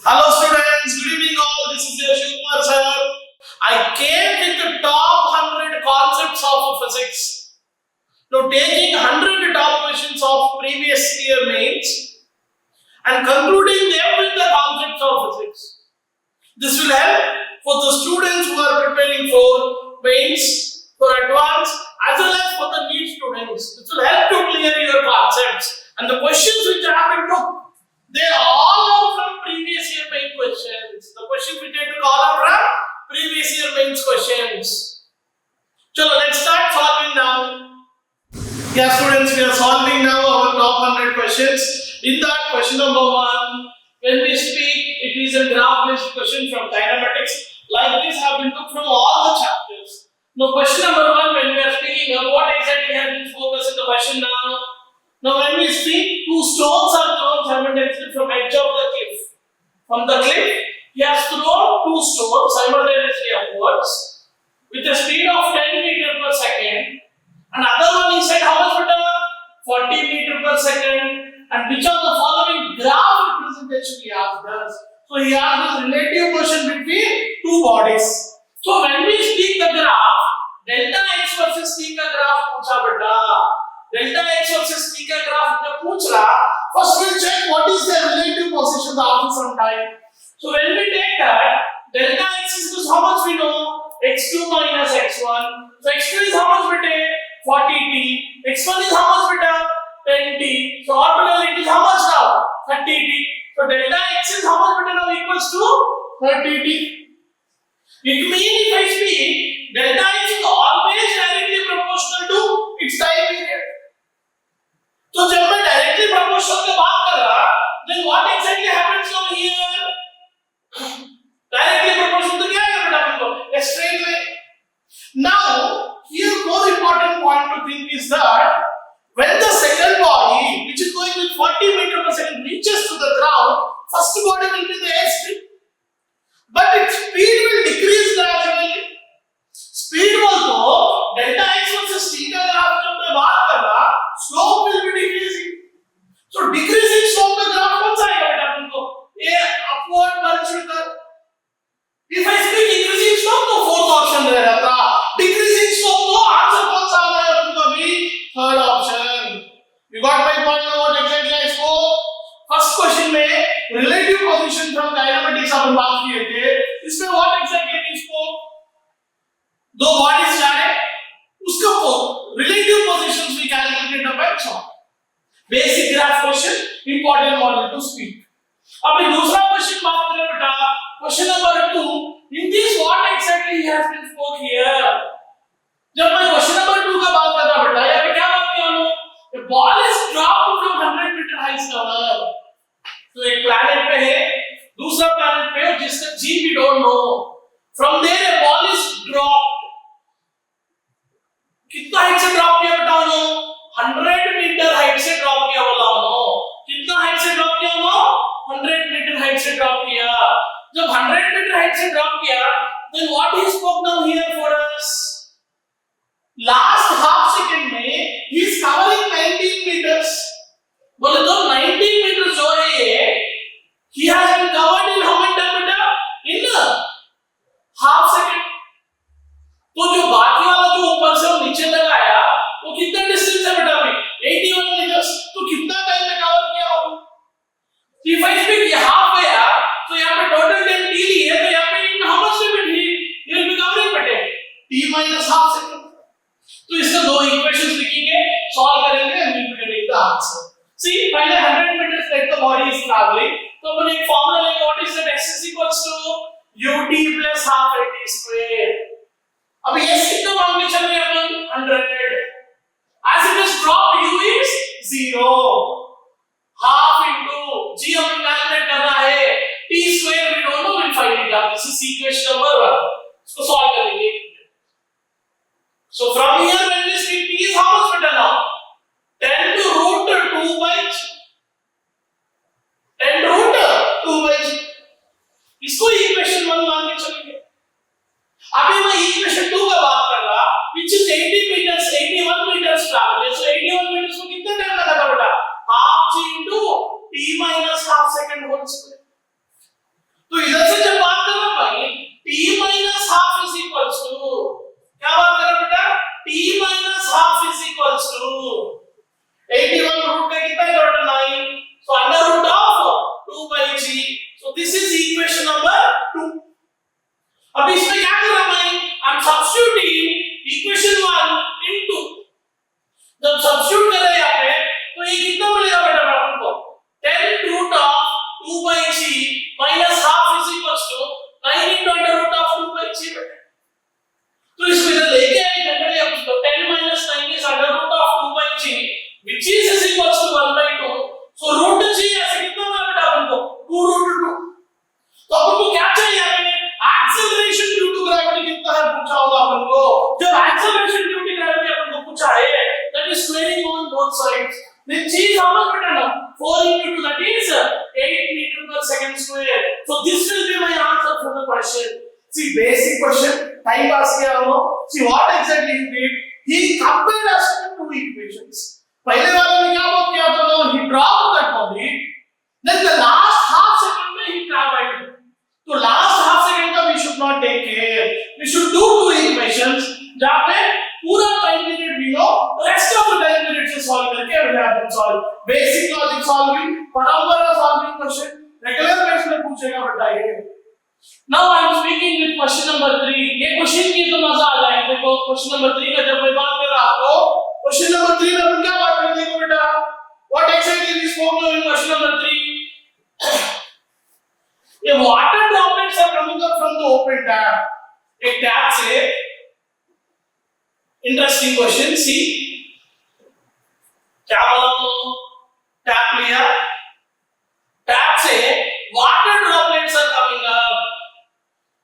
Hello students, good evening all. This is your Shivkumar sir. I came with the top 100 concepts of physics. Now taking 100 top questions of previous year mains and concluding them with the concepts of physics. This will help for the students who are preparing for mains, for advanced as well as for the NEET students. This will help to clear your concepts and the questions which I have been took. They all are from previous year main questions. The questions we take to all are from previous year mains questions. Chalo, let's start solving now. Yeah, students, we are solving now our top 100 questions. In that, question number 1, when we speak, it is a graph-based question from kinematics. Like this have been took from all the chapters. Now, question number 1, when we are speaking, what exactly has been focused in the question now? Now, when we speak, two stones are thrown simultaneously from edge of the cliff. From the cliff, he has thrown two stones simultaneously upwards with a speed of 10 meter per second. Another one he said how much better? 40 meter per second. And which of the following graph representation he asked us? So he asked us relative motion between two bodies. So when we speak the graph, delta x versus t का graph पूछा बेटा. Delta x versus t का graph जब पूछ रहा, first we'll check what is their relative position after some time. So when we take that, delta x is how much we know? x2 minus x1. So x2 is how much beta? 40t. x1 is how much beta? 10t. So altogether it is how much now? 30t. So delta x is how much beta now equals to 30t. It means if I speak, delta x is always directly proportional to its time period. So जब मैं directly proportional की बात कर रहा, then what exactly happens now here? Directly proportional तो क्या है बेटा हमको? A straight line. Now here more important point to think is that when the second body, which is going with 40 meter per second, reaches to the ground, first body will be the airstream, but its speed will decrease gradually. Speed also delta x versus t का graph जब मैं बात कर रहा, slope will be decreasing. So decreasing slope का graph कौन सा आएगा बेटा तुमको? ये upward multiplied curve. If I speak increasing slope तो fourth option रह रहा था. Decreasing slope तो आंसर कौन सा आ गया तुमको अभी? Third option. You got my point now? What exactly I spoke? First question में relative position from kinematics अपन बात किए थे. इसमें what exactly we spoke? दो bodies जा रहे, उसका relative positions we calculated by chart. Basic graph question, important model to speak. अभी दूसरा क्वेश्चन बात करें बेटा, question number 2. In this what exactly he has been spoke here? जब मैं क्वेश्चन नंबर 2 का बात कर रहा बेटा, यहाँ पे क्या बात किया हमने? The ball is dropped from 100 meter high tower. तो एक planet पे है, दूसरा planet पे है जिसका G we don't know. From there a ball is dropped. कितना हाइट से ड्रॉप किया बेटा उन्होंने? 100 मीटर हाइट से ड्रॉप किया बोला उन्होंने. कितना हाइट से ड्रॉप किया उन्होंने? 100 मीटर हाइट से ड्रॉप किया. जब 100 मीटर हाइट से ड्रॉप किया, then what he spoke now here for us? Last half second में he is covering 19 meters. बोले तो 19 मीटर जो है ये, he has been covered in how much time बेटा? In half second. तो जो बाकी वाला जो ऊपर से वो नीचे लगाया, वो कितना डिस्टेंस है बेटा अभी? 81 मीटर्स. तो कितना टाइम में कवर किया हो? If I speak ये हाफ गया, तो यहाँ पे टोटल टाइम t ली है, तो यहाँ पे in how much time he will be covering बेटे? t minus half second. तो इसका दो इक्वेशंस लिखेंगे, सॉल्व करेंगे and we'll be getting the answer. See, पहले 100 meters like the body is traveling, तो अपन एक फॉर्मूला लेंगे, what is that? x is equals to ut plus half at square. अब ये कितना मान के चल रहे हैं अपन? 100. As it is dropped, u is 0. Half into g upon calculate करना है. t square we don't know, we'll find it out. This is equation number 1. इसको सॉल्व करेंगे. So from here when we speak t is how much better now? 10 to root 2 by g. 10 root 2 by g. इसको equation 1 मान के चलेंगे. अभी मैं equation 2 का बात कर रहा, which is 80 meters, 81 meters travel. So 81 meters को कितना टाइम लगा था बेटा? Half g into t minus half second whole square. तो इधर से जब बात कर रहा भाई t minus half is equals to, क्या बात कर रहा बेटा, t minus half is equals to 81 root का कितना है 9, so under root of 2 by g, so this is equation number 2. अब इसमें क्या कर रहा भाई, I'm substituting equation 1 into, जब सब्स्टिट्यूट कर रहे हैं यहाँ पे तो ये कितना मिलेगा बेटा अपन को 10 root of 2 by g minus half is equals to 9 into under root of 2 by g बेटा. तो इसमें इधर लेके आए जनरली अब इसको 10 minus 9 is under root of 2 by g which is equals to 1 by 2. So root g ऐसे कितना मिला बेटा अपन को 2 root 2. तो अपन को क्या चाहिए यहाँ पे, acceleration due to gravity कितना है पूछा होगा अपन को. जब acceleration due to gravity अपन को पूछा है that is squaring on both sides, then g is how much better now, 4 into 2 that is 8 meter per second square. So this will be my answer for the question. See basic question, time pass किया हो. See what exactly he did, he compared us to two equations. पहले वाले में क्या बात किया था, he dropped that body, then the last half second में he traveled. तो last half second का we should not take care, we should do two equations जहाँ पे पूरा टाइम पीरियड भी हो, rest of the time period से solve करके we have to solve basic logic solving, परंपरा solving question रेगुलर बेस में पूछेगा बेटा ये. Now I am speaking with question number 3. ये क्वेश्चन की तो मजा आ जाएगा. देखो क्वेश्चन नंबर 3 का जब मैं बात कर रहा हूं, क्वेश्चन नंबर 3 में अपन क्या बात कर रहे थे बेटा, what exactly we spoke now in question number 3. ये water droplets are coming up from the open tap. एक टैप से, इंटरेस्टिंग क्वेश्चन. सी क्या बोला, टैप लिया, टैप से water droplets are coming up.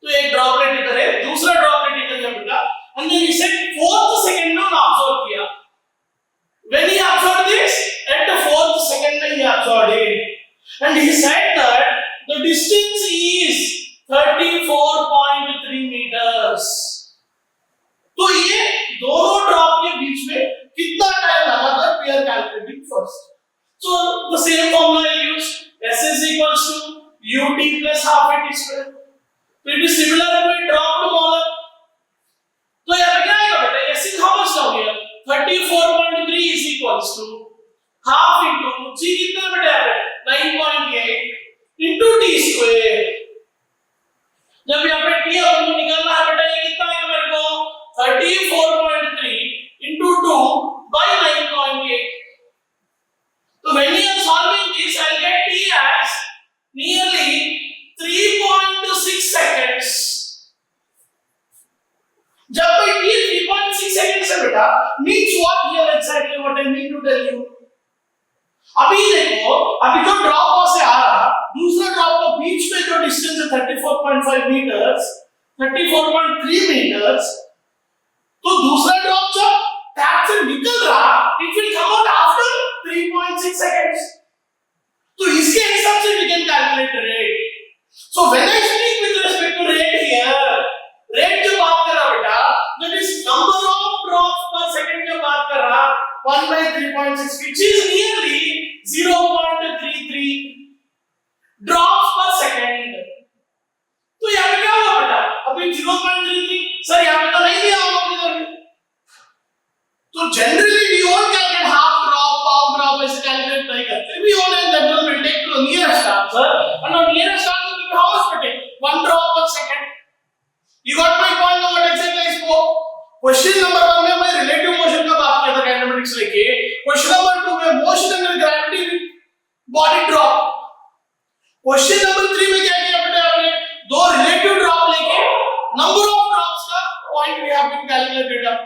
तो एक ड्रॉपलेट इधर है, दूसरा ड्रॉपलेट इधर है बेटा, and then he said fourth second में ऑब्जर्व किया. when he observed this at the fourth second में he observed it, and he said that the distance is 34.3 meters. तो ये दोनों ड्रॉप के बीच में कितना टाइम लगा था, we are calculating first. So the same formula I use, S is equals to ut plus half at square. So it is similar to a dropped molar. तो यहाँ पे क्या आएगा बेटा, S is how much down here, 34.3 is equals to half into g कितना बेटा यहाँ पे 9.8 into t square. जब यहाँ पे t अपन को निकालना है बेटा, ये कितना है मेरे को 34.3 into 2 by 9.8. So when you are solving this, I'll get t as nearly 3.6 seconds. जब by t 3.6 seconds है बेटा, means what here exactly what I mean to tell you. अभी देखो, अभी जो ड्रॉप से आ रहा, दूसरा ड्रॉप के बीच में जो डिस्टेंस है 34.5 मीटर्स, 34.3 मीटर्स, तो दूसरा ड्रॉप जब टैप से निकल रहा, it will come out after 3.6 seconds. तो इसके हिसाब से we can calculate the rate. So when I speak with respect to rate here, rate जो बात कर रहा बेटा, that is number of drops per second जो बात कर रहा, 1 by 3.6, which is nearly 0.33 drops per second. तो यहाँ पे क्या हुआ बेटा, अभी 0.33, सर यहाँ पे तो नहीं दिया होगा इधर भी. तो generally we all calculate half drop, power drop ऐसे calculate नहीं करते. We all in general will take to the nearest answer, and the nearest answer will be how much per take? 1 drop per second. You got my point now? What exactly I spoke? Question number 1 में मैं relative motion का बात किया था kinematics लेके. Question number 2 में motion under gravity with body drop. Question number 3 में क्या किया बेटा आपने? दो relative drop लेके number of drops का point we have been calculated up.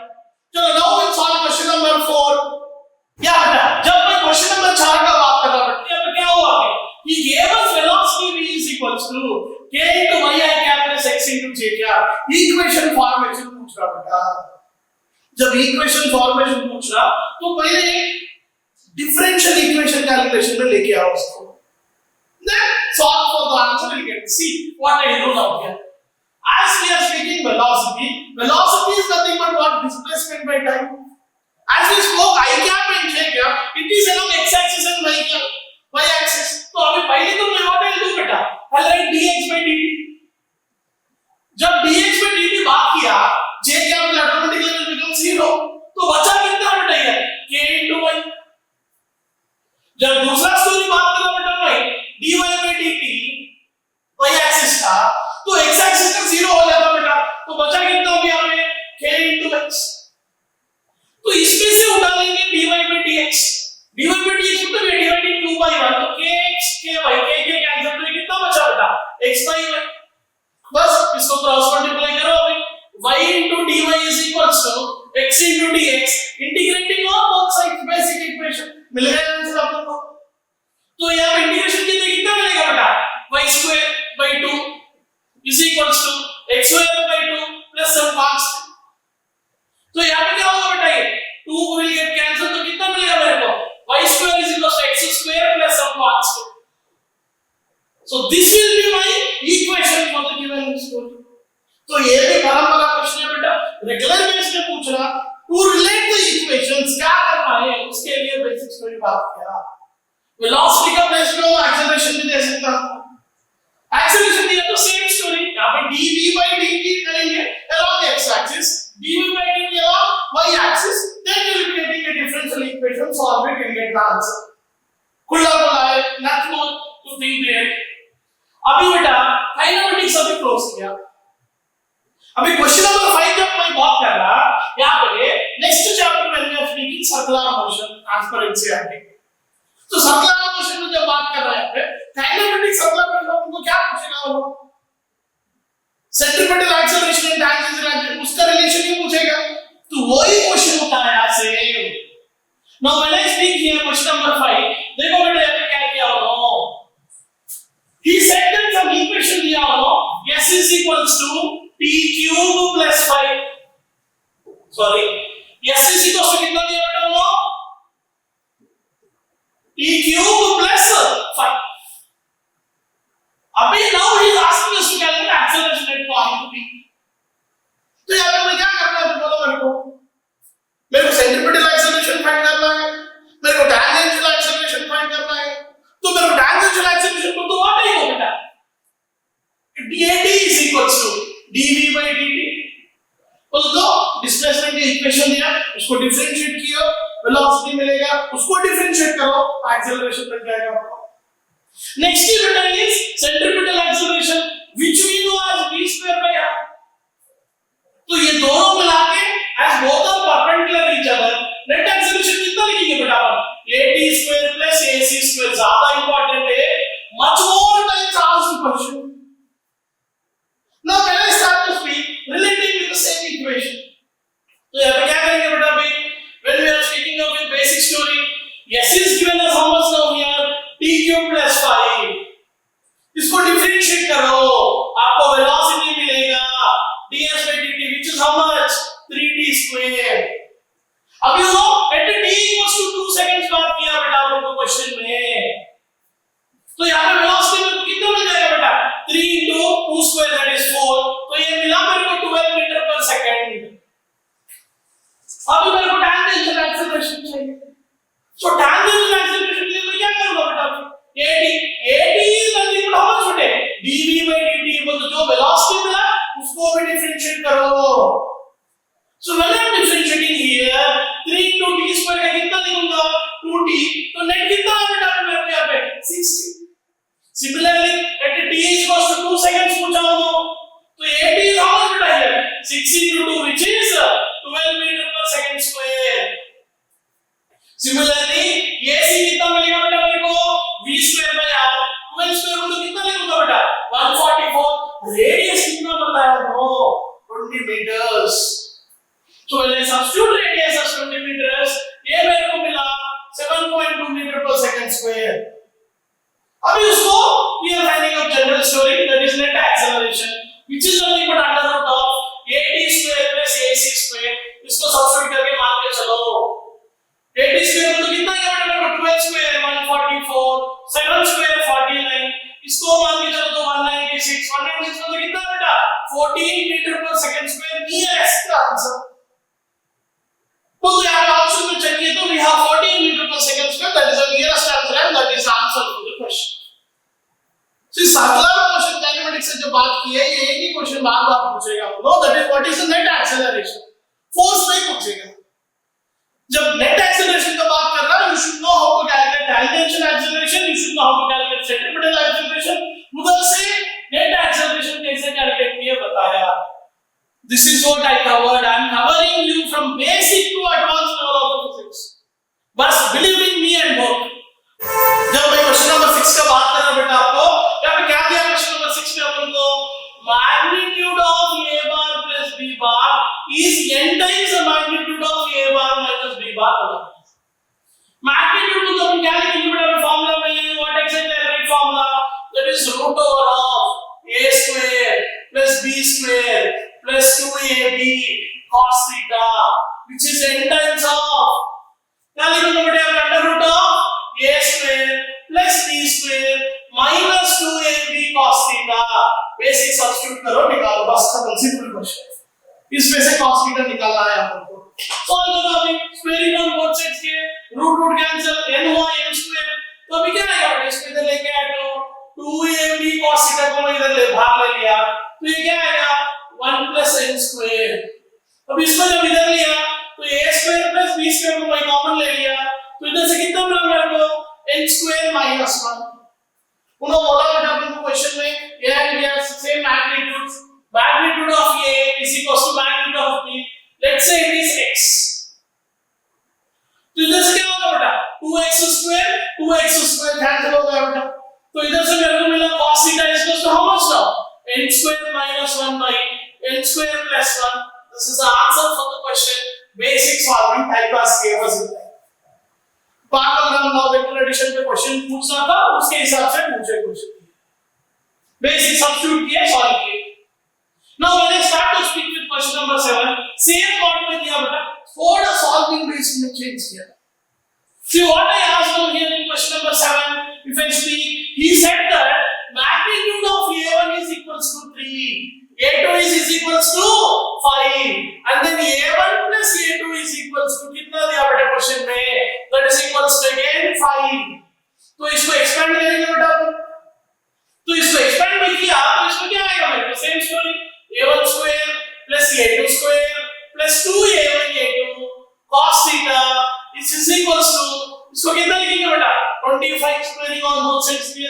चलो now we'll solve question number 4. क्या बेटा, जब मैं question number 4 का बात कर रहा था, यहाँ पे क्या हुआ कि he gave us velocity v is equals to k into y I cap plus x into j cap. Equation formation पूछ रहा बेटा. जब equation formation पूछ रहा, तो पहले differential equation calculation में लेके आओ उसको. Then solve for the answer. You get to see what I do now here. As we are speaking velocity, velocity is nothing but what, displacement by time. As we spoke I cap and j cap, it is along x axis and y axis. तो अभी पहले तो मैं what I'll do बेटा, I'll write dx by dt. जब dx by dt भाग किया j capital automatically will become 0, तो बचा कितना बेटा ये k into y. जब दूसरा स्टोरी बात करो बेटा भाई dy by dt y axis था, तो x एक्सिस का 0 हो जाता बेटा, तो बचा कितना हो गया हमें k into x. तो इसमें से उठा लेंगे dy by dx. dy by dx मतलब डिवाइडेड 2 by 1, तो kx ky k कैंसिल, तो कितना बचा बेटा x by y. बस इसको क्रॉस मल्टीप्लाई करो अभी, y into dy is equals to x into dx, integrating on both sides, basic equation मिल गया आंसर आप लोगों को. तो यहां पे इंटीग्रेशन कितना मिलेगा बेटा, y square by 2 is equals to x square by 2 plus some constant. तो यहां पे क्या होगा बेटा, ये 2 will get cancel, तो कितना मिलेगा मेरे को, y square is equals to x square plus some constant. So this will be my equation for the given story. तो ये भी परंपरा प्रश्न है बेटा, रेगुलर बेस में पूछ रहा, टू रिलेट द इक्वेशंस क्या करना है, उसके लिए बेसिक स्टोरी बात किया. वेलोसिटी का बेस में एक्सेलरेशन भी दे सकता हूं. एक्सेलरेशन दिया तो सेम स्टोरी, यहां पे dv by dt करेंगे along x axis, dv by dt along y axis, then we will be getting a differential equation, solve it and get the answer. खुला है, nothing more to think there. अभी बेटा kinematics अभी close किया. अभी question number 5 जब मैं बात कर रहा, यहां पे नेक्स्ट चैप्टर में मैं स्पीकिंग सर्कुलर मोशन ट्रांसपेरेंसी आएगी. तो सर्कुलर मोशन में जब बात कर रहे हैं पे काइनेमेटिक्स सर्कुलर मोशन को क्या पूछेगा वो, centripetal acceleration and tangential acceleration, उसका रिलेशन ही पूछेगा. तो वही क्वेश्चन होता है यहां से. Now when I speak here question number 5, देखो बेटा यहां पे क्या किया हो, he said that some equation दिया हो, s is equals to t cube plus 5, sorry s is equals to कितना दिया बेटा वो, t cube plus 5. अभी now he is asking us to calculate acceleration at point p. तो यहां पे मैं क्या करना है बोलो मेरे को सेंट्रीपिटल एक्सेलरेशन फाइंड करना है, मेरे को टैंजेंशियल एक्सेलरेशन फाइंड करना है. तो मेरे को टैंजेंशियल एक्सेलरेशन को तो आता ही हो बेटा, dt is equals to dv by dt. तो डिस्प्लेसमेंट की इक्वेशन दिया, उसको डिफरेंशिएट किया, वेलोसिटी मिलेगा, उसको डिफरेंशिएट करो, एक्सेलरेशन मिल जाएगा. नेक्स्ट बेटा is centripetal acceleration which we know as v square by r. तो ये दोनों मिला के as both are perpendicular each other, net acceleration कितना लिखेंगे बेटा अपन, at square plus ac square. ज्यादा इंपॉर्टेंट है, much more times asked question. Now when I start to speak relating with the same equation, तो यहाँ पे क्या करेंगे बेटा अभी, when we are speaking of a basic story, s is given as how much now here, t cube plus 5. इसको differentiate करो, आपको वेलोसिटी मिलेगा ds by dt which is how much, 3t square. अब you know at t equals to 2 seconds बात किया बेटा आप लोगों को क्वेश्चन में, तो यहाँ पे वेलोसिटी में कितना मिल जाएगा बेटा, 3 into 2 square that is 4. तो ये मिला मेरे को 12 मीटर पर सेकंड. अभी मेरे को टैंजेंशियल एक्सेलरेशन चाहिए. सो टैंजेंशियल एक्सेलरेशन के लिए मैं क्या करूंगा बेटा, at is nothing but how much बेटे, dv by dt. मतलब जो वेलोसिटी मिला उसको भी डिफरेंशिएट करो. So when I am differentiating here, 3 into t square का कितना लिखूंगा, 2t. तो नेट कितना आ बेटा मेरे को यहाँ पे 60. Similarly, at t is equals to 2 seconds पूछा हो, तो at is how much बेटा here, 6 into 2 which is 12 meter per second square. Similarly, ac कितना मिलेगा बेटा मेरे को, v square by r. 12 square को तो कितना लिखूंगा बेटा, 144. रेडियस कितना बताया हो, 20 meters. So when I substitute radius as 20 meters, ये मेरे को मिला 7.2 meter per second square. अभी उसको we are finding out general story, that is net acceleration, which is nothing but under root of at square plus ac square. इसको substitute करके मान के चलो, at square तो कितना क्या बेटा मेरे को, 12 square 144, 7 square 49. इसको मान के चलो तो 196. 196 तो कितना बेटा, 14 meter per second square. Nearest answer. तो यहाँ पे ऑप्शन में चेक किए तो we have 14 meter per second square, that is the nearest answer and that is the answer to the question. See, circular mathematics से जो बात की है, ये एक ही क्वेश्चन बार-बार पूछेगा। No, that is what is the net acceleration, force नहीं पूछेगा। जब नेट एक्सेलरेशन की बात कर रहा है, you should know how to calculate tangential acceleration, you should know how to calculate centripetal acceleration. उधर से नेट एक्सेलरेशन कैसे कैलकुलेट किए बताया। This is what I covered. I am covering you from basic to advance level of physics. बस believe in me and work. जब मैं question number 6 का बात कर रहा हूं बेटा, आपको यहाँ पे क्या दिया क्वेश्चन नंबर 6 में अपन को, magnitude of a bar plus b bar is n times the magnitude of a bar minus b बार होगा। मैग्नीट्यूड को तो हम क्या लिखेंगे बेटा फार्मूला में, व्हाट एक्जेक्टली है right formula, that is root over of a square plus b square plus 2ab cos theta which is n times of, क्या लिखेंगे बेटा under root of a square plus b square minus 2ab cos theta. Basic substitute करो, निकालो, बस खत्म, simple question. इसमें से cos theta निकालना है आपको। सॉल्व करो अभी, स्क्वायरिंग ऑन बोथ साइड्स के, रूट कैंसिल, n हुआ n स्क्वायर, तो अभी क्या आएगा बेटा, इसको इधर लेके आए तो 2ab cos थीटा को मैं इधर ले बाहर ले लिया, तो ये क्या आएगा 1 प्लस n स्क्वायर। अब इसको जब इधर लिया तो a square plus b square को मैं कॉमन ले लिया, तो इधर से कितना मिला मेरे को n स्क्वायर माइनस 1। उन्होंने बोला बेटा अपन को क्वेश्चन में a and b are same magnitudes, magnitude of a is equals to magnitude of b, let's say it is x। तो इधर से क्या होगा बेटा 2x स्क्वायर कैंसिल हो गया बेटा, तो इधर से मेरे को मिला cos theta is equals to how much now, n square minus 1 by n square plus 1। This is the answer for the question basic solving type class gave us in पार्टोग्राम लॉ वेक्टर एडिशन पे question पूछना था, उसके हिसाब से पूछे question, basic substitute किए, solve किए। Now when I start to speak with question number 7, same point में दिया बेटा, थोड़ा सॉल्विंग बेस में चेंज किया। See what I asked over here in question number 7, if I speak, he said that magnitude of a1 is equals to 3, a2 is equals to 5, and then a1 plus a2 is equals to कितना दिया बेटा question में, that is equals to again 5। तो इसको expand करेंगे बेटा, तो इसको एक्सपेंड भी किया तो इसको क्या आएगा मेरे को, same story, a1 square plus a2 square plus 2a1 a2 cos theta is equals to, इसको कितना लिखेंगे बेटा 25 स्क्वायरिंग ऑन बोथ साइड्स किए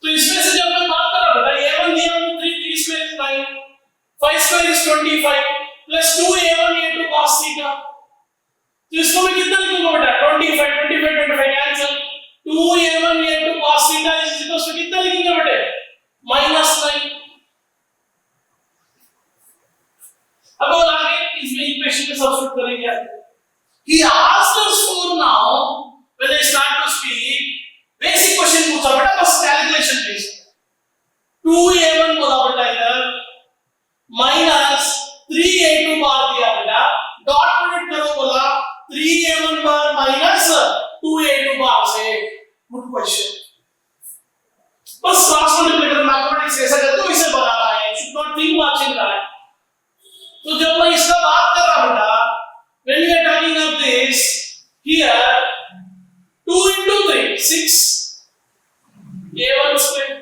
तो इसमें से जब मैं बात कर रहा बेटा a1 दिया 3 square is 9, 5 square is 25 plus 2a1 a2 cos theta, तो इसको मैं कितना लिखूंगा बेटा 25 cancel, 2a1 a2 cos theta is equal to कितना लिखेंगे बेटे -9। अब और आगे इसमें इक्वेशन में सब्स्टिट्यूट करेंगे। He asked us for now when I start to speak basic question पूछा बेटा, बस कैलकुलेशन बेस 2a1 बोला बेटा इधर माइनस 3a2 बार दिया बेटा, डॉट प्रोडक्ट करो बोला 3a1 बार माइनस 2a2 बार से, गुड क्वेश्चन। बस क्रॉस मल्टीप्लिकेशन मैथमेटिक्स ऐसा करते हो, इसे बना रहा है, should not think much in that. तो जब मैं इसका बात कर रहा बेटा, when we are talking of this here 2 into 3 6 a1 square,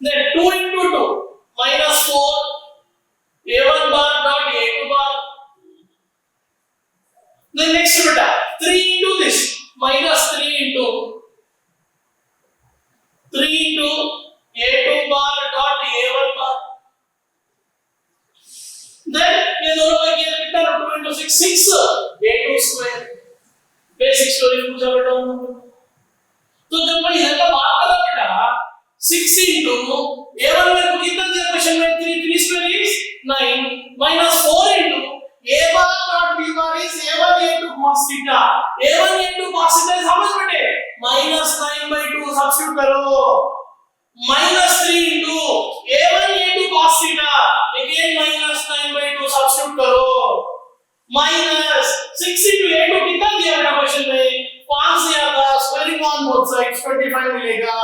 then 2 into 2 minus 4 a1 bar dot a2 bar, then next beta 3 into this minus 3 into a2 bar dot a1 bar, then ये दोनों का किया कितना 2 into 6 6 a2 square, basic story पूछा बेटा उन्होंने। तो जब मैं इधर का बात कर रहा बेटा 6 into a1 मेरे को कितना दिया क्वेश्चन में 3 square is 9 minus 4 into a bar dot b bar is a1 a2 cos theta, a1 a2 cos theta is how much बेटे -9/2, सब्स्टिट्यूट करो, -3 into a1 a2 cos theta again -9/2, substitute करो, minus 6 into a2 कितना दिया बेटा question में 5 दिया था, squaring on both sides 25 मिलेगा।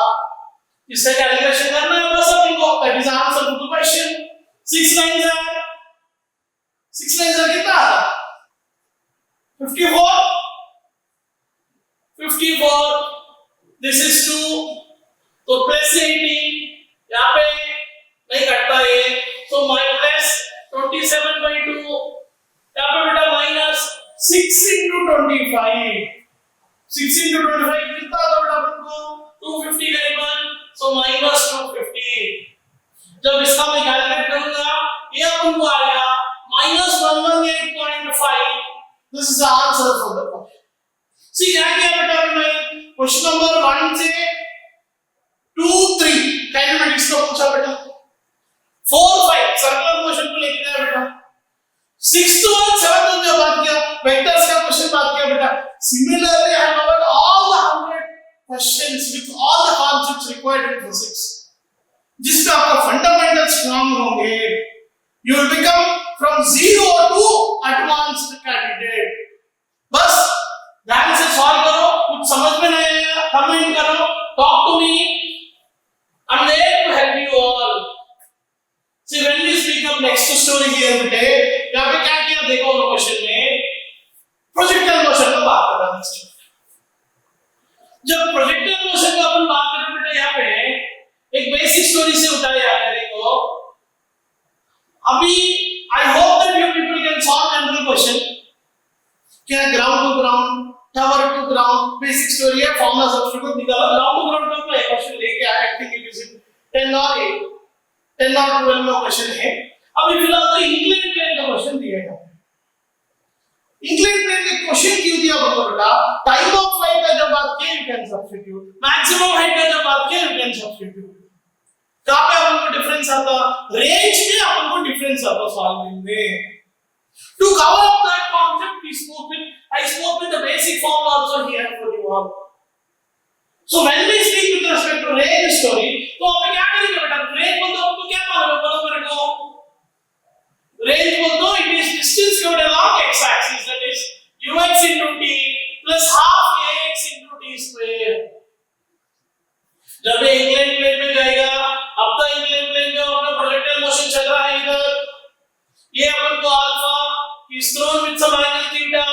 इससे कैलकुलेशन करना है बस अपने को, that is answer to the question. 6 9 कितना आता 54 दिस इज 2, तो प्लस 18 यहाँ पे नहीं कटता ये, तो माइनस 27/2 यहाँ पे बेटा माइनस 6 into 25, 6 into 25 कितना था बेटा अपन को 250 करीबन, सो माइनस 250। जब इसका मैं कैलकुलेट करूंगा ये अपन को आएगा -118.5। This is the answer for the question. See क्या किया बेटा मैंने क्वेश्चन नंबर 1 से 2 3 काइनेमेटिक्स का पूछा बेटा, 4 5 सर्कुलर मोशन को लेके गया बेटा, 6 to 1 7 1 जो बात किया वेक्टर्स का क्वेश्चन बात किया बेटा। Similarly I have covered all the 100 questions with all the concepts required in physics, जिसमें आपका फंडामेंटल स्ट्रांग होंगे, you will become from 0 to advanced candidate. बस ध्यान से सॉल्व करो, कुछ समझ में नहीं आया कमेंट करो, talk to me, I am there to help you all. See when we speak of next story here today, यहाँ पे क्या किया देखो क्वेश्चन में प्रोजेक्टाइल मोशन का बात कर रहा है। जब प्रोजेक्टाइल मोशन का अपन बात कर रहे हैं यहाँ पे एक बेसिक स्टोरी से उठाया जाता है। देखो अभी I hope that you people can solve general question, क्या ground to ground tower to ground basic story है, फॉर्मूला सब्स्टिट्यूट निकालो, ग्राउंड टू ग्राउंड का क्वेश्चन लेके आया, आई थिंक इट इज 10 और 8 10 और 12 में क्वेश्चन है। अभी फिलहाल तो इंक्लाइन प्लेन का क्वेश्चन दिया है। इंक्लाइन प्लेन के क्वेश्चन क्यों दिया बोलो बेटा, टाइम ऑफ फ्लाइट का जब बात किया you can substitute, maximum height का जब बात किया यू कैन सब्स्टिट्यूट। कहां पे अपन को डिफरेंस आता, रेंज में अपन को डिफरेंस आता सॉल्विंग में। To cover up that concept I spoke with the basic formula also here for you all. So when we speak with respect to range story, तो आप क्या करेंगे बेटा, रेंज बोल दो, आपको क्या मालूम है बोलो मेरे को, रेंज बोल दो it is distance covered along x axis, that is ux into t plus half ax into t square। जब ये इंक्लाइन प्लेन में जाएगा, अब तो इंक्लाइन प्लेन का अपना प्रोजेक्टाइल मोशन चल रहा है इधर, ये अपन को alpha is thrown with some angle theta,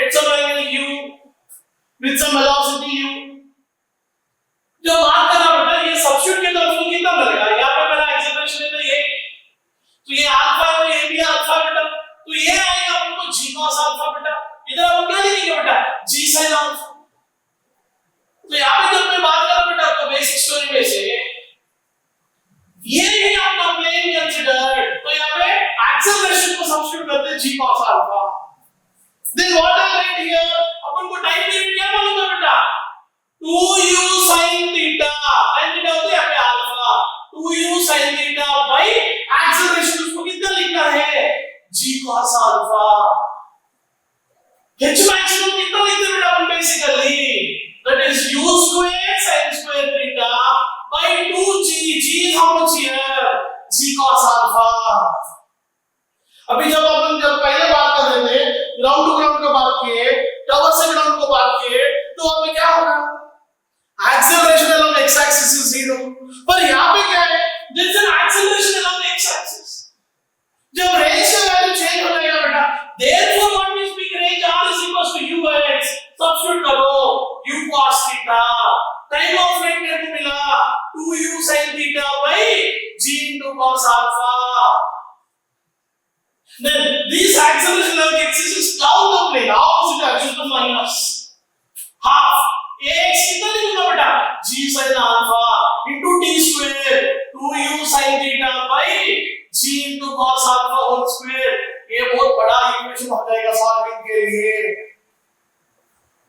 at some angle u, with some velocity u। जो बात कर रहा बेटा ये सब्स्टिट्यूट के तरफ को कितना मिलेगा, यहाँ पे मेरा एक्सेलरेशन है तो ये अल्फा है, तो ये भी अल्फा बेटा, तो ये आएगा हमको g cos अल्फा बेटा। इधर हम क्या लिखेंगे बेटा, g sin अल्फा। तो यहाँ पे जब मैं बात कर रहा बेटा आपको बेसिक स्टोरी में से ये है आपका प्लेन कंसीडर्ड, तो यहाँ पे एक्सेलरेशन को सब्स्टिट्यूट करते हैं g cos alpha. Then what I write here, अपन को टाइम पीरियड क्या मालूम है बेटा, 2u sin theta, sin theta होता है यहाँ पे alpha, 2u sin theta by acceleration उसको कितना लिखना है, g cos alpha. h maximum कितना लिखते हैं बेटा अपन basically, that is u square sin square theta by 2g, g is how much here, g cos alpha। अभी जब पहले बात कर रहे थे ग्राउंड टू ग्राउंड का बात किए, टावर से ग्राउंड को बात किए, तो अभी क्या होगा, acceleration along x axis is 0, पर यहाँ पे क्या है, there is an acceleration along x axis। जब रेंज का वैल्यू चेंज हो जाएगा बेटा, therefore what we speak range r is equals to u by x, substitute करो u cos theta, time of flight मेरे को मिला 2u sin theta by g into cos alpha। Then this acceleration along x axis is down the plane, opposite axis to minus half ax कितना लिखूंगा बेटा, g sin alpha into t square 2u sin theta by g into cos alpha whole square। ये बहुत बड़ा equation हो जाएगा solving के लिए।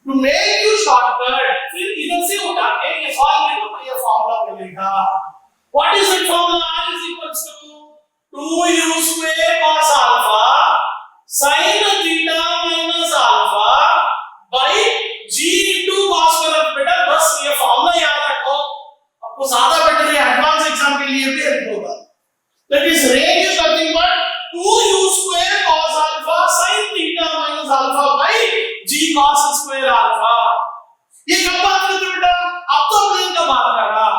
To make you shortcut, फिर इधर से उठा के ये सॉल्व करें तो ये फार्मूला मिलेगा। What is that formula? R is equals to 2u square cos alpha sin theta minus alpha by g into cos square। बेटा बस ये फार्मूला याद रखो, आपको ज्यादा बेटर है एडवांस एग्जाम के लिए भी हेल्प होगा। That is range is nothing but 2u square cos alpha sin theta minus alpha by g cos square alpha। ये कब बात करते बेटा, अब तो प्लेन का बात कर रहा,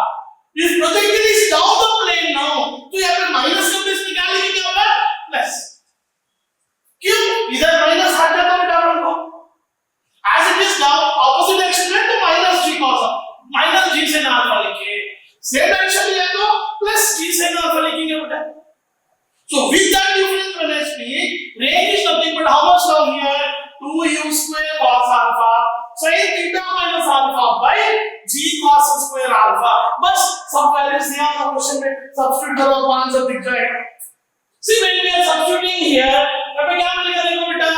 if projectile is down the plane now, तो यहाँ पे माइनस का प्लेस निकालेंगे क्या होगा, प्लस। क्यों, इधर माइनस हट जाता बेटा अपन को, as it is now opposite direction में, तो minus g cos, minus g sin alpha लिखिए। सेम डायरेक्शन लिया तो प्लस g sin alpha लिखेंगे बेटा. So with that difference when I speak, range is nothing but how much now here? 2u square cos alpha sin theta minus alpha by g cos square alpha. बस सब values दिया है question में, substitute करो तो answer दिख जाएगा. See when we are substituting here, अब क्या मिलेगा देखो बेटा,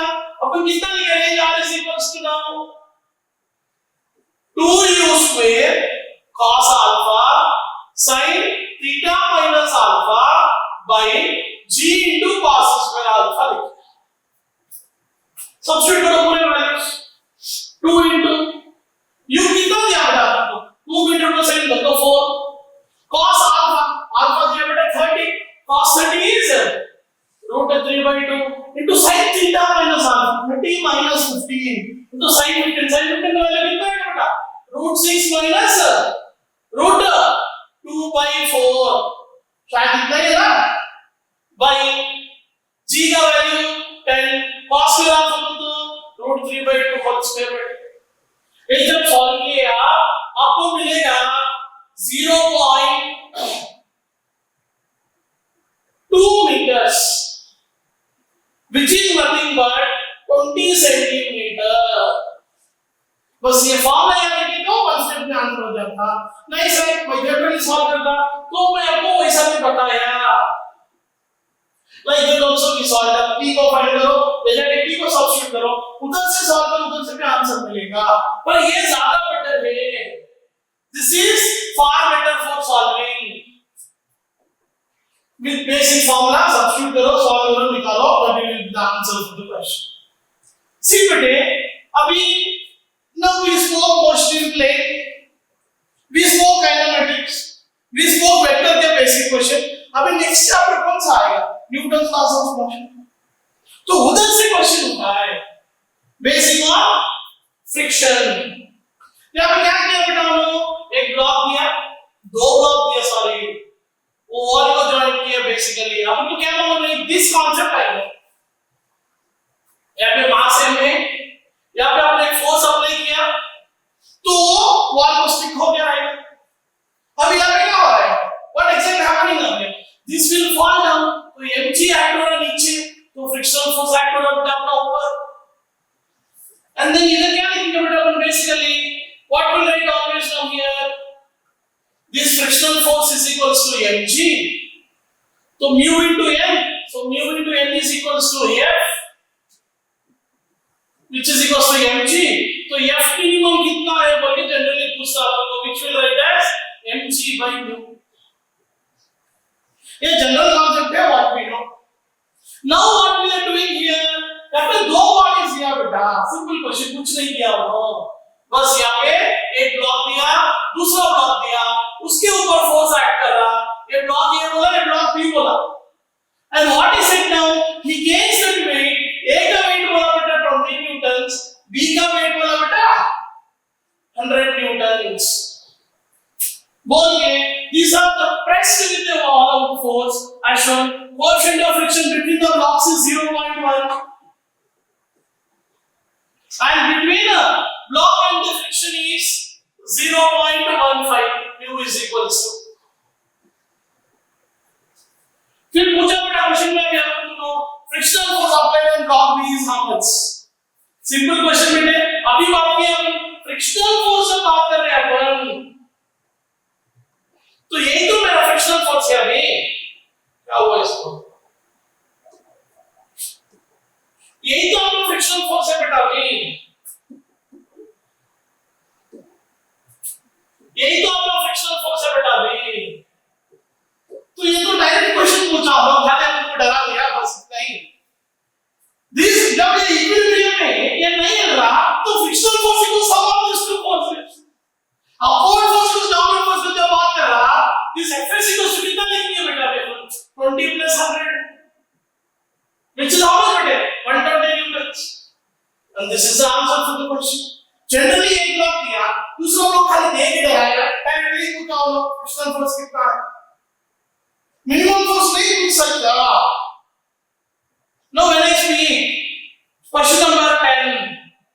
अपन कितना लिख रहे हैं? r is equals to now 2u square cos alpha sin theta minus alpha by g into cos square alpha. Substitute करो पूरे वैल्यूज. 2 into u कितना दिया बेटा आपको? 2 into 2 sin तो 4. cos alpha दिया बेटा 30. cos 30 is root 3/2 into sin theta minus alpha 30 minus 15 into sin 15. sin 15 का वैल्यू कितना है बेटा? root 6 minus root 2/4 शायद इतना ही है ना, by g का वैल्यू 10. cos के आप तो root 3/2 whole square. ये जब सॉल्व किया आपको मिलेगा 0.2 meters which is nothing but 20 centimeter. बस ये फॉर्मूला याद रखिए तो वन स्टेप में आंसर हो जाता. नहीं सर मैं जनरली सॉल्व करता तो मैं आपको वैसा भी बताया. like you also be solve the p को फाइंड करो, पहले p को सब्स्टिट्यूट करो, उधर से सॉल्व करो, उधर से भी आंसर मिलेगा. पर ये ज्यादा बेटर है. this is far better for solving with basic formula. Substitute करो, सॉल्व करो, निकालो, that will be the answer to the question. see बेटे अभी now we spoke motion in plane, we spoke kinematics, we spoke vector के basic question. अभी next chapter कौन सा आएगा? Newton's laws of motion. तो उधर से क्वेश्चन उठा है बेसिक ऑन फ्रिक्शन. यहां पे क्या किया बेटा हम लोग? एक ब्लॉक दिया, दो ब्लॉक दिया, सॉरी वो वॉल को जॉइन किया बेसिकली. अब तो क्या मालूम है दिस कांसेप्ट आएगा. यहां पे मास एम है, यहां पे आपने एक फोर्स अप्लाई किया तो वॉल को स्टिक हो गया राइट. अब यहां पे क्या हो रहा है? व्हाट एक्चुअली हैपनिंग है? This will fall down. तो mg एक्ट हो रहा नीचे, तो फ्रिक्शनल फोर्स एक्ट हो रहा बेटा अपना ऊपर. एंड देन इधर क्या लिखेंगे बेटा अपन basically? What will write always now here? This frictional force is equals to mg. तो mu into m, so mu into n is equals to f which is equals to mg. तो f minimum कितना है बोल के generally पूछता है आपको, which will write as mg by mu. ये जनरल कॉन्सेप्ट है what we know. Now what we are doing here, यहां पे दो बॉडीज दिया बेटा, सिंपल क्वेश्चन, कुछ नहीं दिया हो, बस यहां पे एक ब्लॉक दिया, दूसरा ब्लॉक दिया, उसके ऊपर फोर्स एक्ट कर रहा. ये ब्लॉक ये बोला, ये ब्लॉक बी बोला. And what is it now? He gains that weight. A का वेट बोला बेटा 20 न्यूटन्स, बी का वेट बोला बेटा 100 न्यूटन्स. बोल के these are the pressed with the all out force as shown. Coefficient of friction between the blocks is 0.1 and between a block and the friction is 0.15. mu is equals to. फिर पूछा बेटा question में भी आपको no frictional force applied on block B is how much. Simple question बेटे. अभी बात की अपन फ्रिक्शनल फोर्स से बात कर रहे हैं अपन, तो यही तो मेरा फ्रिक्शनल फोर्स है. अभी क्या हुआ इसको? यही तो आपका फ्रिक्शनल फोर्स है बेटा. अभी यही तो आपका फ्रिक्शनल फोर्स है बेटा. अभी तो ये तो डायरेक्ट क्वेश्चन पूछा होगा, खाली आपको डरा दिया बस इतना ही. दिस जब ये इक्विलिब्रियम में ये नहीं हिल रहा तो फ्रिक्शनल फोर्स को sum of this two forces, upward force को डाउनवर्ड फोर्स को जब बात कर रहा, दिस एफएस इक्वल्स टू कितना लिखेंगे बेटा? 20 plus 100 which is how much बेटे? 120 newtons. and this is the answer to the question. Generally एक ब्लॉक दिया, दूसरा ब्लॉक खाली दे के डराएगा, डायरेक्टली पूछा हो फ्रिक्शनल फोर्स कितना है, मिनिमम फोर्स नहीं पूछ सकता. now when I speak question number 10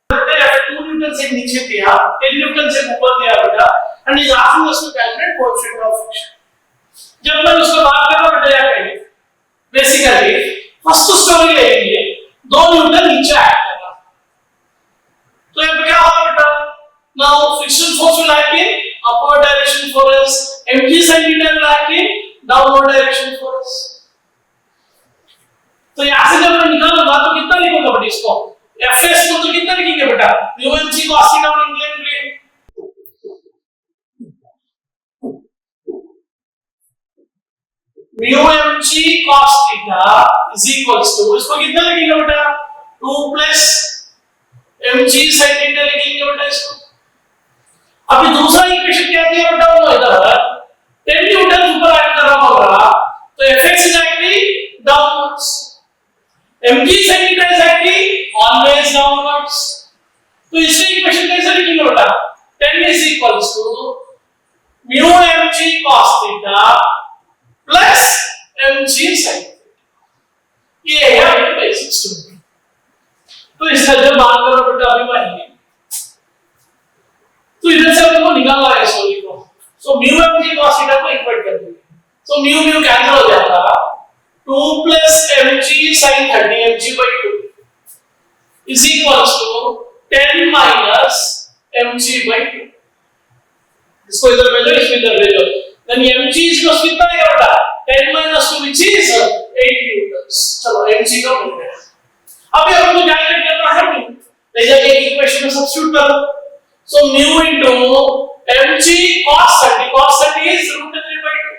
2 Newton से नीचे दिया, 10 न्यूटन से ऊपर दिया बेटा, and is asking us to calculate coefficient of friction. जब मैं उसको बात कर रहा हूं बेटा क्या करेंगे, बेसिकली फर्स्ट स्टोरी लेंगे, 2 न्यूटन नीचे एक्ट कर रहा, तो यहाँ पे क्या होगा बेटा, now friction force will act in upward direction for us, mg sin theta will act in downward direction for us. तो यहाँ से जब मैं निकालूंगा तो कितना लिखूंगा बेटा इसको, fs को तो कितना लिखेंगे बेटा, mu mg cos theta on inclined plane, mu mg cos theta is equals to, इसको कितना लिखेंगे बेटा, 2 plus mg sin theta लिखेंगे बेटा इसको। अभी दूसरा इक्वेशन क्या दिया बेटा, वो इधर 10 न्यूटन ऊपर एक्ट कर रहा होगा, तो fx is acting downwards, mg sin theta is acting always downwards, तो इससे इक्वेशन कैसे लिखेंगे बेटा, 10 is equals to mu mg cos theta plus mg sin theta, ये है आपके बेसिक स्टोरी। तो इसका जब बात करो बेटा अभी मैं, तो इधर से हमको निकालना है स्टोरी को, सो mu mg cos theta को इक्वेट कर देंगे, सो mu mu कैंसिल हो जाता, 2 plus mg sin 30 mg by 2 is equals to 10 minus mg by 2, इसको इधर भेजो, इसको इधर भेजो, then mg इसको कितना आएगा बेटा, 10 minus 2 which is 8 newtons, चलो mg का मिल गया। अभी हमको कैलकुलेट करना है mu, ले जाके एक इक्वेशन में सब्स्टिट्यूट करो, so mu into mg cos 30 is root 3 by 2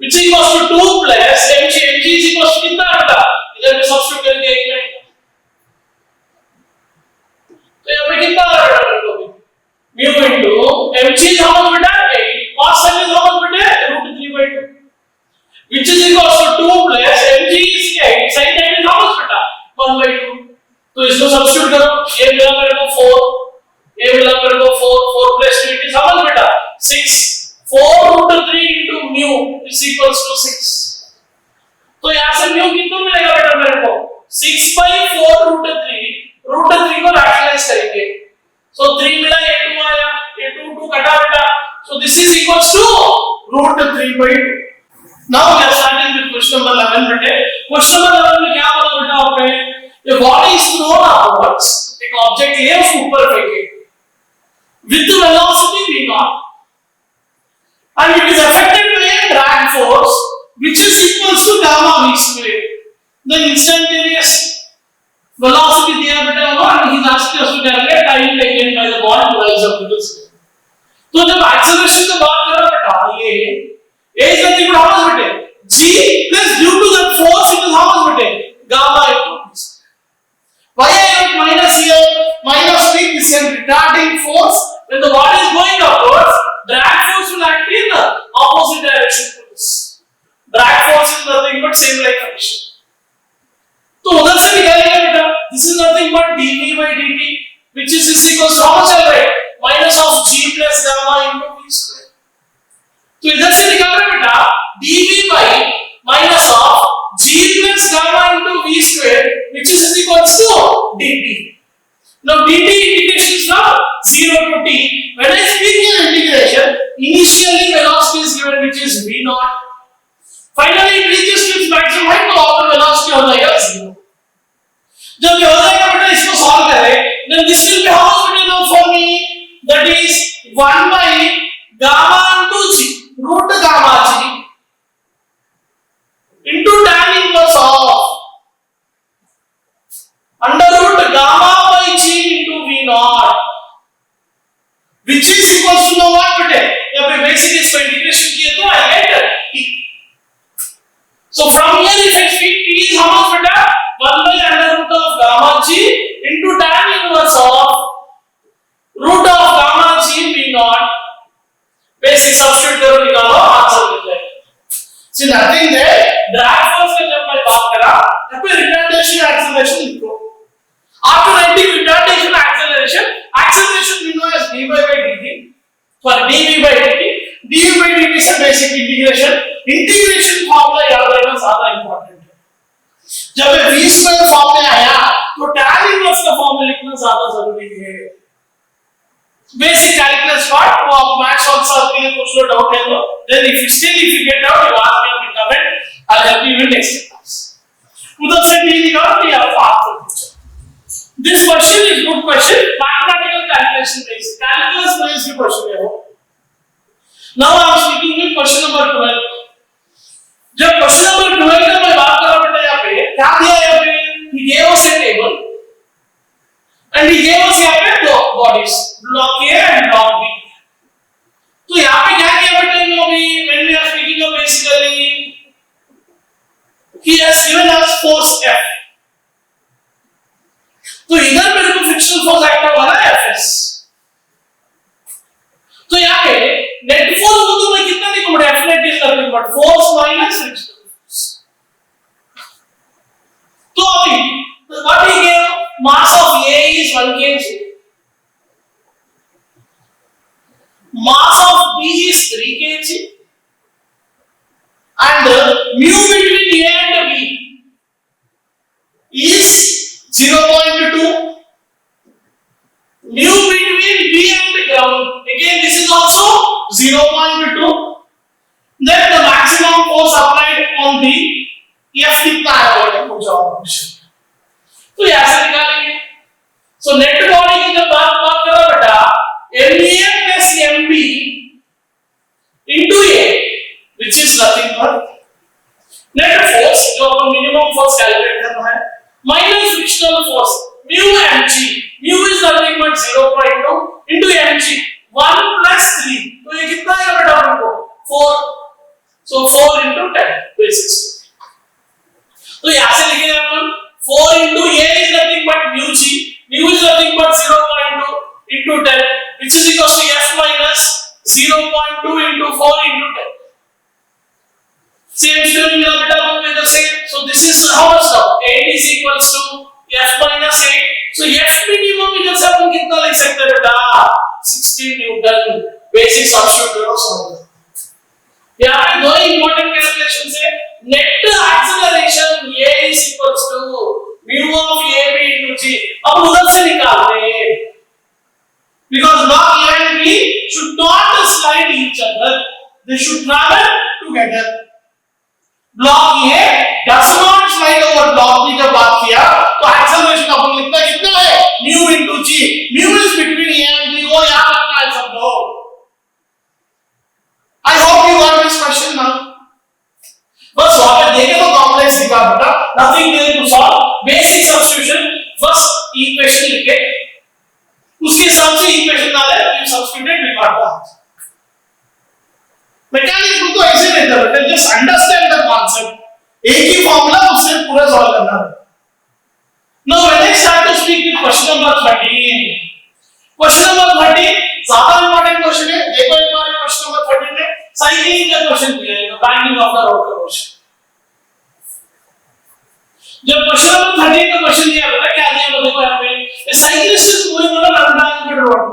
which is equals to 2 plus mg is equals to कितना बेटा, इधर में सब्स्टिट्यूट करके एक मिनट, तो यहाँ पे कितना आ रहा है बेटा, mu into mg is how much बेटा, 8, cos 30 is how much बेटा, root 3 by 2 which is equals to 2 plus mg is 8, sin 30 is how much बेटा, 1 by 2, तो इसको सब्स्टिट्यूट करो, ये मिला मेरे को 4, ये मिला मेरे को 4 plus 2 is how much बेटा, 6, 4 root 3 into mu is equals to 6, तो यहाँ से mu कितना मिलेगा बेटा मेरे को, 6 by 4 root 3, root 3 को रैशनलाइज करेंगे, so 3 मिला, ये 2 आया, ये 2 कटा बेटा, so this is equals to root 3 by 2। now we are starting with question number 11 बेटे, question number 11 में क्या बोला बेटा आपने, ये body is thrown upwards, एक ऑब्जेक्ट ले उसको ऊपर फेंके with velocity v0 and it is affected by a drag force which is equals to gamma v square, the instantaneous velocity दिया बेटा वो, and he is asking us to calculate time taken by the ball to rise up to the sky। तो जब acceleration की बात कर रहा बेटा, ये is nothing but how much बेटे, g plus due to that force it is how much बेटे, gamma into v square। why I have minus here, minus v is a retarding force, when the body is going upwards, drag force will act in the opposite direction to this, drag force is nothing but same like friction, तो उधर से निकालेंगे बेटा, this is nothing but dv by dt which is equals to how much है भाई, minus of g plus gamma into v square, तो इधर से निकाल रहे बेटा dv by minus of g plus gamma into v square which is equals to dt। now dt integration is from 0 to t, when I speak in integration, initially velocity is given which is v0, finally it reaches to its maximum height, तो आपका velocity हो जाएगा 0। जब ये हो जाएगा बेटा, इसको सॉल्व करें, then this will be how much better now for me, that is 1 by gamma into g, root gamma g into tan inverse of under root gamma by g into v0 which is equals to now what बेटे, यहाँ पे basic इसको integration किए तो I get t, so from here if I speak t is how much बेटा, 1 by under root of gamma g into tan inverse of root of gamma g v0, basic substitute करो, निकालो, answer मिल जाएगा। see nothing there, drag force का जब मैं बात करा, यहाँ पे retardation acceleration लिखो, after writing retardation acceleration we know as dy by dt, for dv by dt is a basic integration formula याद रखना ज्यादा इंपॉर्टेंट है, जब ये v स्क्वायर फॉर्म में आया तो tan इनवर्स का फॉर्म में लिखना ज्यादा जरूरी है। बेसिक कैलकुलस पार्ट वो आप मैथ्स और सॉल्व के लिए कुछ लो डाउट है तो then if you get out you ask me in comment I'll help you in next class उधर से भी निकाल दिया आप this question is good question mathematical calculation based calculus based question है वो now I am speaking with question number 12 जब question number 12 का मैं बात कर रहा हूं बेटा यहाँ पे क्या दिया है यहाँ पे he gave us a table and he gave us यहाँ पे दो bodies block A and block B तो यहाँ पे क्या किया बेटा इन लोगों ने when we are speaking of basically he has given us force F तो इधर मेरे को फ्रिक्शनल फोर्स एक्ट हो रहा है Fs तो यहाँ पे नेट फोर्स को तो मैं कितना लिखूंगा F net is nothing but force minus frictional force तो अभी what he gave mass of A is 1 kg mass of B is 3 kg and mu between A and B is 0.2 mu between B and ground again this is also 0.2 then the maximum force applied on the F कितना है वो पूछा question तो ऐसे निकालेंगे so net body की जब बात करो बेटा MA plus MB into A which is nothing but net force जो अपन मिनिमम फोर्स कैलकुलेट करना है minus frictional force mu mg mu is nothing but 0.2 into mg 1 plus 3 तो ये कितना आएगा बेटा हमको 4 so 4 into 10 तो 60 तो यहां से लिखेंगे अपन 4 into A is nothing but mu g mu is nothing but 0.2 into 10 which is equals to F minus 0.2 into 4 into 10 same still in the beta book with the same so this is how much now 8 is equals to F minus 8 so F minimum इधर से अपन कितना लिख सकते हैं बेटा 16 Newton basic substitute करो समझ यहाँ पे दो इंपॉर्टेंट कैलकुलेशंस है net acceleration A is equals to mu of AB into g अब उधर से निकालते हैं because block A and B should not slide each other they should travel together block A does not slide over block B जब बात किया तो acceleration अपन लिखता है कितना है mu into g mu is between A and B वो याद रखना है सब लोग I hope you got this question now बस वहां पे देखे तो कॉम्प्लेक्स दिखा बेटा nothing there to solve basic substitution बस इक्वेशन लिखे उसके हिसाब से इक्वेशन डाले फिर सब्स्टिट्यूट निकालना मैकेनिक्स बुक तो ऐसे नहीं था बेटा जस्ट अंडरस्टैंड द कांसेप्ट एक ही फार्मूला उससे पूरा सॉल्व करना है now when I start to speak with question number 13 question number 13 ज्यादा इंपॉर्टेंट क्वेश्चन है देखो एक बार क्वेश्चन नंबर 13 में साइक्लिंग का क्वेश्चन दिया है बाइंडिंग ऑफ द रोड का क्वेश्चन जब क्वेश्चन नंबर 13 का क्वेश्चन दिया पता क्या दिया वो देखो यहां पे cyclist is going on unbanked road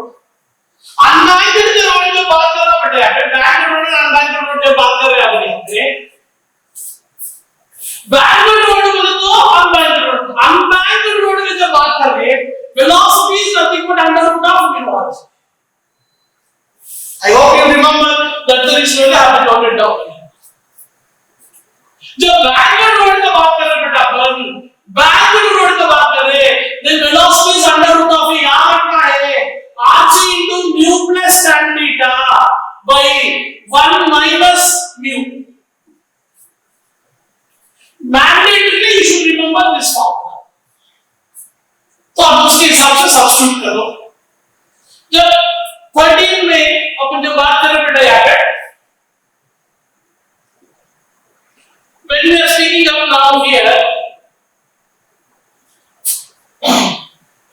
unbanked road की बात कर रहा बेटा यहां पे बैंड रोड और अनबाइंडेड रोड की बात कर रहे हैं अपन यहां पे बैंडेड रोड बोले तो अनबाइंडेड रोड की जब बात कर रहे हैं velocity is nothing but under root of v naught I hope you remember that there is no habit of it down. जब बैंडेड रोड की बात कर रहे हैं बेटा अपन बैंडेड रोड की बात कर रहे हैं then velocity is under root of याद रखना है rc into mu plus tan theta by 1 minus mu mandatorily you should remember this formula तो आप उसके हिसाब से सब्स्टिट्यूट करो जब 13 में अपन जो बात कर रहे हैं बेटा यहाँ पे when we are speaking of now here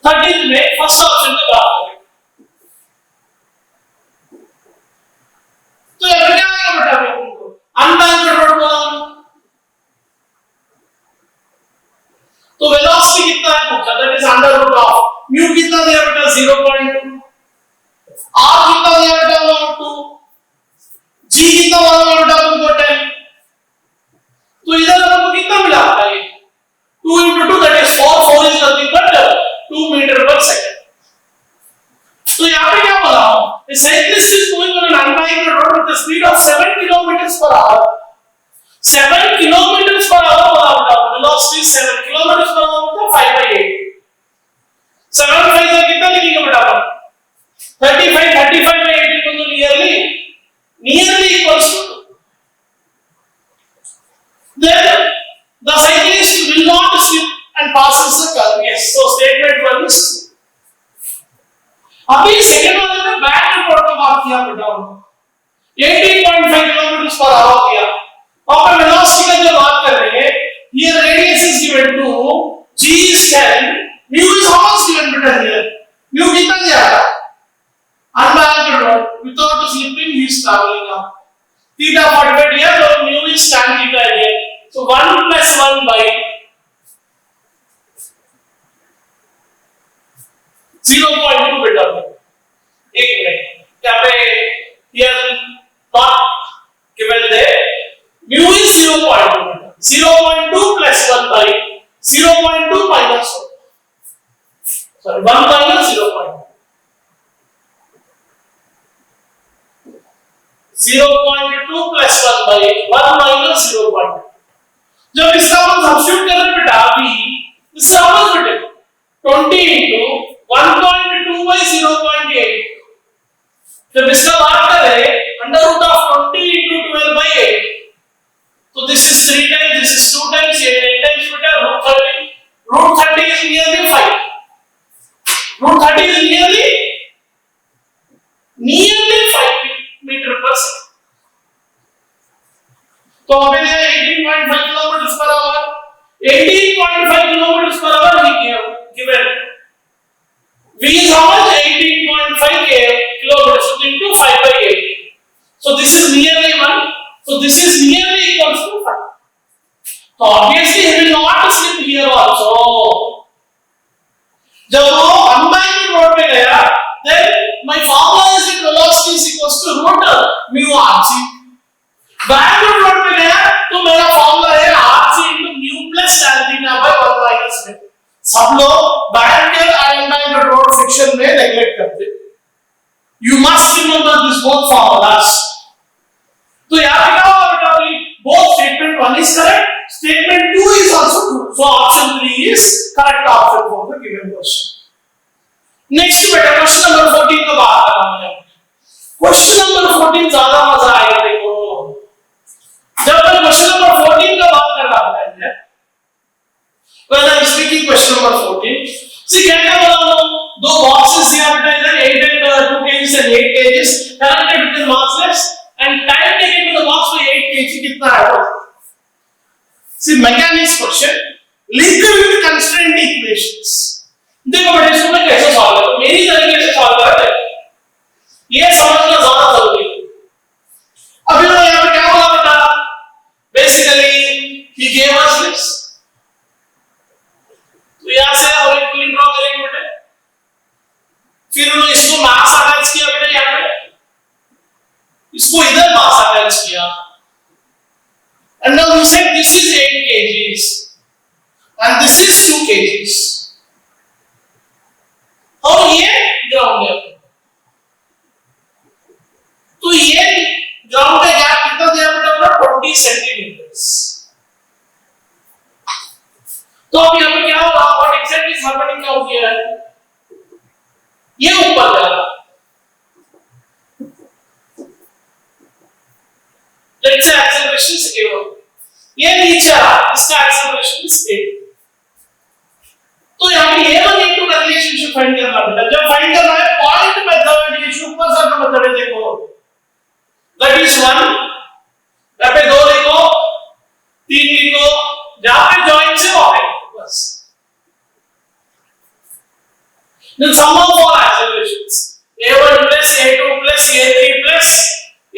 13 में फर्स्ट ऑप्शन की बात करें तो यहाँ क्या आएगा बेटा आपको अनबाइंडेड रोड बोला तो वेलोसिटी कितना है पूछा that is under root of mu कितना दिया बेटा 0.2 r कितना दिया बेटा 2 g कितना वाला बेटा तुमको 10 तो इधर हमको कितना मिला है 2 into 2 that is 4 is nothing but 2 meter per second तो यहाँ पे क्या बोला kilometers per hour. 7 kilometers per hour बोला velocity 7 kilometers per hour मतलब 5 by 8. 7 5 का कितना लिखेंगे बेटा अपन? 35 by 8 equals to nearly equals to. Then the cyclist will not slip and passes the curve. Yes, so statement 1 is true. अभी second वाले में back report का बात किया बेटा 18.5 किलोमीटर पर आवर किया और पे वेलोसिटी का जो बात कर रहे हैं here radius is given to g is 10 mu is how much given बेटा here mu कितना दिया था unbanked road without slipping he is traveling up theta 45 here so mu is tan theta here so 1 plus 1 by 0.2 बेटा एक minute यहाँ पे here not given there mu is 0.2 0.2 plus 1 by 0.2 minus 1 sorry 1 minus 0.2 0.2 plus 1 by 1 minus 0.2 जब इसका हम substitute कर रहे हैं बेटा अभी इसका हम बेटे 20 into 1.2 by 0.8 जब इसका बात करें under root of 20 into 12 by 8 so this is 3 times this is 2 times 8 times beta root 30 is nearly 5 root 30 is nearly 5 meter per second तो अभी 18.5 kilometers per hour 18.5 kilometers per hour he given v is how much 18.5 kilometers so into 5 by 8 so this is nearly 1 so this is nearly equals to 5 so obviously he will not slip here also जब वो unbanked road पे गया then my formula is that velocity is equals to root mu rc banked road पे गया तो मेरा formula है rc into mu plus tan theta by 1 minus में सब लोग बैंकेड और अनबैंकेड रोड फ्रिक्शन में नेग्लेक्ट करते you must remember this both formulas तो यहां पे क्या होगा बेटा अभी both statement 1 is correct statement 2 is also true so option 3 is correct option for the given question next बेटा क्वेश्चन नंबर 14 का बात करना है क्वेश्चन नंबर 14 ज्यादा मजा आएगा देखो जब मैं क्वेश्चन नंबर 14 का बात कर रहा हूं when I am speaking question number 14 see क्या क्या बोला दो boxes दिया बेटा इधर 8 and 2 kgs and 8 kgs connected with the massless and time taken to the box में 8 kg कितना है see mechanics question linked with constraint equations देखो बेटा इसको मैं कैसे सॉल्व करूं मेरी तरीके से सॉल्व करते हैं ये समझना ज्यादा जरूरी है अभी मैं यहां पे क्या बोला बेटा basically he gave us this तो यहां से और एक पुलिंग ड्रॉ करेंगे बेटे फिर उन्होंने इसको मास अटैच किया बेटे यहां पे इसको इधर मास अटैच किया and now we said this is 8 kgs and this is 2 kgs और ये ग्राउंड है तो ये ग्राउंड का गैप कितना दिया बेटा 20 सेंटीमीटर्स तो अब यहां पे क्या होगा what exactly is happening out here ये ऊपर जा रहा लेट्स से एक्सेलरेशन से a1 ये नीचे आ इसका एक्सेलरेशन is a तो यहां पे a1 a2 का रिलेशनशिप फाइंड करना बेटा जब फाइंड करना है पॉइंट मेथड ये सुपर सर का मेथड है देखो दैट इज 1 यहां पे 2 लिखो 3 लिखो जहां पे जॉइंट से वहां बस then sum of all accelerations a1 plus a2 plus a3 plus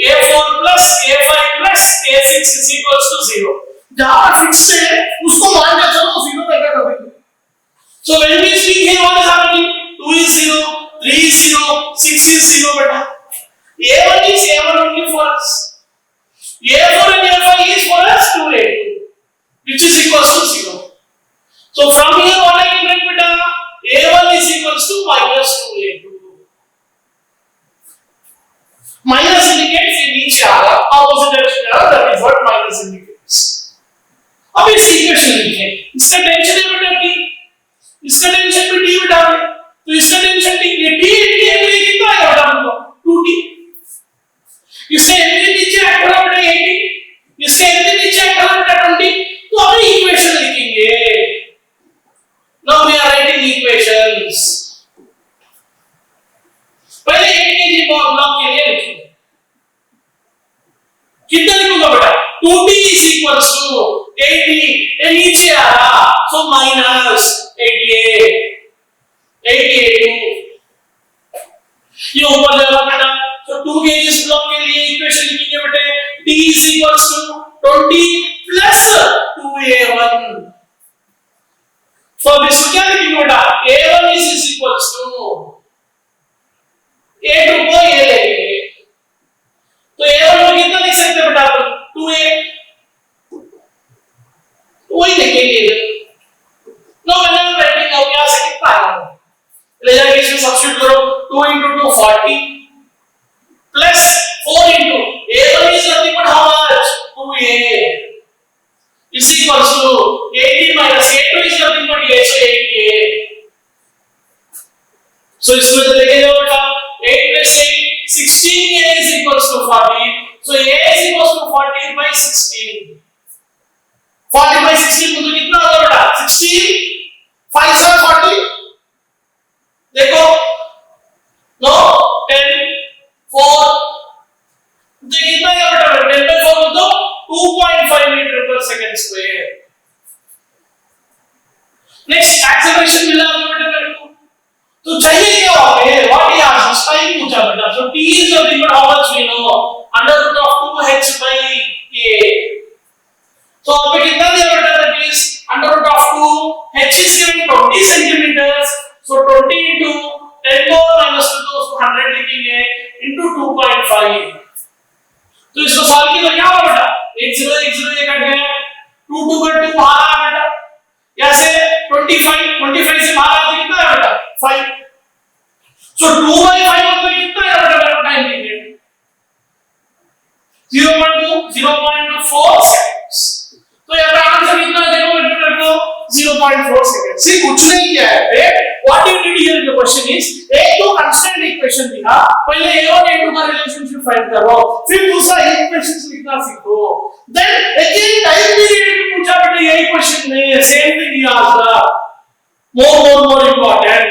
a4 plus a5 plus a6 is equals to 0 जहां पर फिक्स है उसको मान के चलो 0 तक कर देंगे so when we speak here what is happening 2 is 0 3 is 0 6 is 0 beta a1 is a1 only for us a4 and a5 is for us 2a2 which is equals to 0 so from here what I can write beta a1 is equals to minus 2a2 minus indicates ये नीचे आ रहा opposite direction arrow, that is what minus indicates. अब इस equation लिखें, इसका tension है बेटा t, इसका टेंशन भी t बेटा है, तो इसका टेंशन t, ये t कितना है बेटा हमको 2t, इससे n नीचे ऐड करो बेटा 80, इससे n नीचे ऐड करो बेटा 20, तो अभी इक्वेशन लिखेंगे. Now we are writing equations. पहले 8 kg ब्लॉक के लिए लिखेंगे. कितना लिखूंगा बेटा 2t is equals to 80, ये नीचे आ रहा, so minus 88, 88, ये ऊपर जाएगा बेटा, so 2 kg ब्लॉक के लिए इक्वेशन लिखेंगे बेटे, t is equals to 20 plus 2a1. so this क्या लिखेंगे बेटा, a1 is equals to a2 को ये लेंगे, तो a1 को कितना लिख सकते हैं बेटा अपन 2a, वही लिखेंगे. नो मैंने राइटिंग अब यहां से कितना आया ले जाके इसमें सब्स्टिट्यूट करो, 2 into 2 40 plus 4 into a1 is nothing but how much 2a is equals to 80 minus a2 is nothing but a, so 80a. so इसमें तो लेके जाओ बेटा 8 plus 8 16a is equals to 40, so a is equals to 40 by 16. 40 by 16 तो कितना होगा बेटा 16 5 से 40, देखो नो 10 4, तो कितना है बेटा 10 by 4 तो 2.5 मीटर पर सेकंड स्क्वायर. नेक्स्ट एक्सेलरेशन मिला बेटा मेरे को, तो चाहिए क्या हमें, व्हाट इज आंसर, टाइम पूछा बेटा. सो t is nothing but how much we know, under root of 2h by k. so अब कितना दिया बेटा, that is under root of 2, h is given 20 centimeters, so 20 into 10 power minus 2 तो उसको 100 लिखेंगे into 2.5. तो इसको सॉल्व किया तो क्या होगा बेटा, 1 0 1 0 ये कट गया, 2 2 का 2 बाहर आ बेटा, यहां से 25 से बाहर आ कितना है बेटा 5, so 2 by 5 मतलब कितना है बेटा टाइम पीरियड 0.4 seconds. तो यहाँ पे आंसर कितना देखो बेटा 0.4 seconds. सी कुछ नहीं किया है पे, what you need here the question is, एक तो कांस्टेंट इक्वेशन दिया, पहले a1 a2 का रिलेशनशिप फाइंड करो, फिर दूसरा इक्वेशंस लिखना सीखो, देन अगेन टाइम पीरियड पूछा बेटा, यही क्वेश्चन नहीं है, same thing he answer, more important.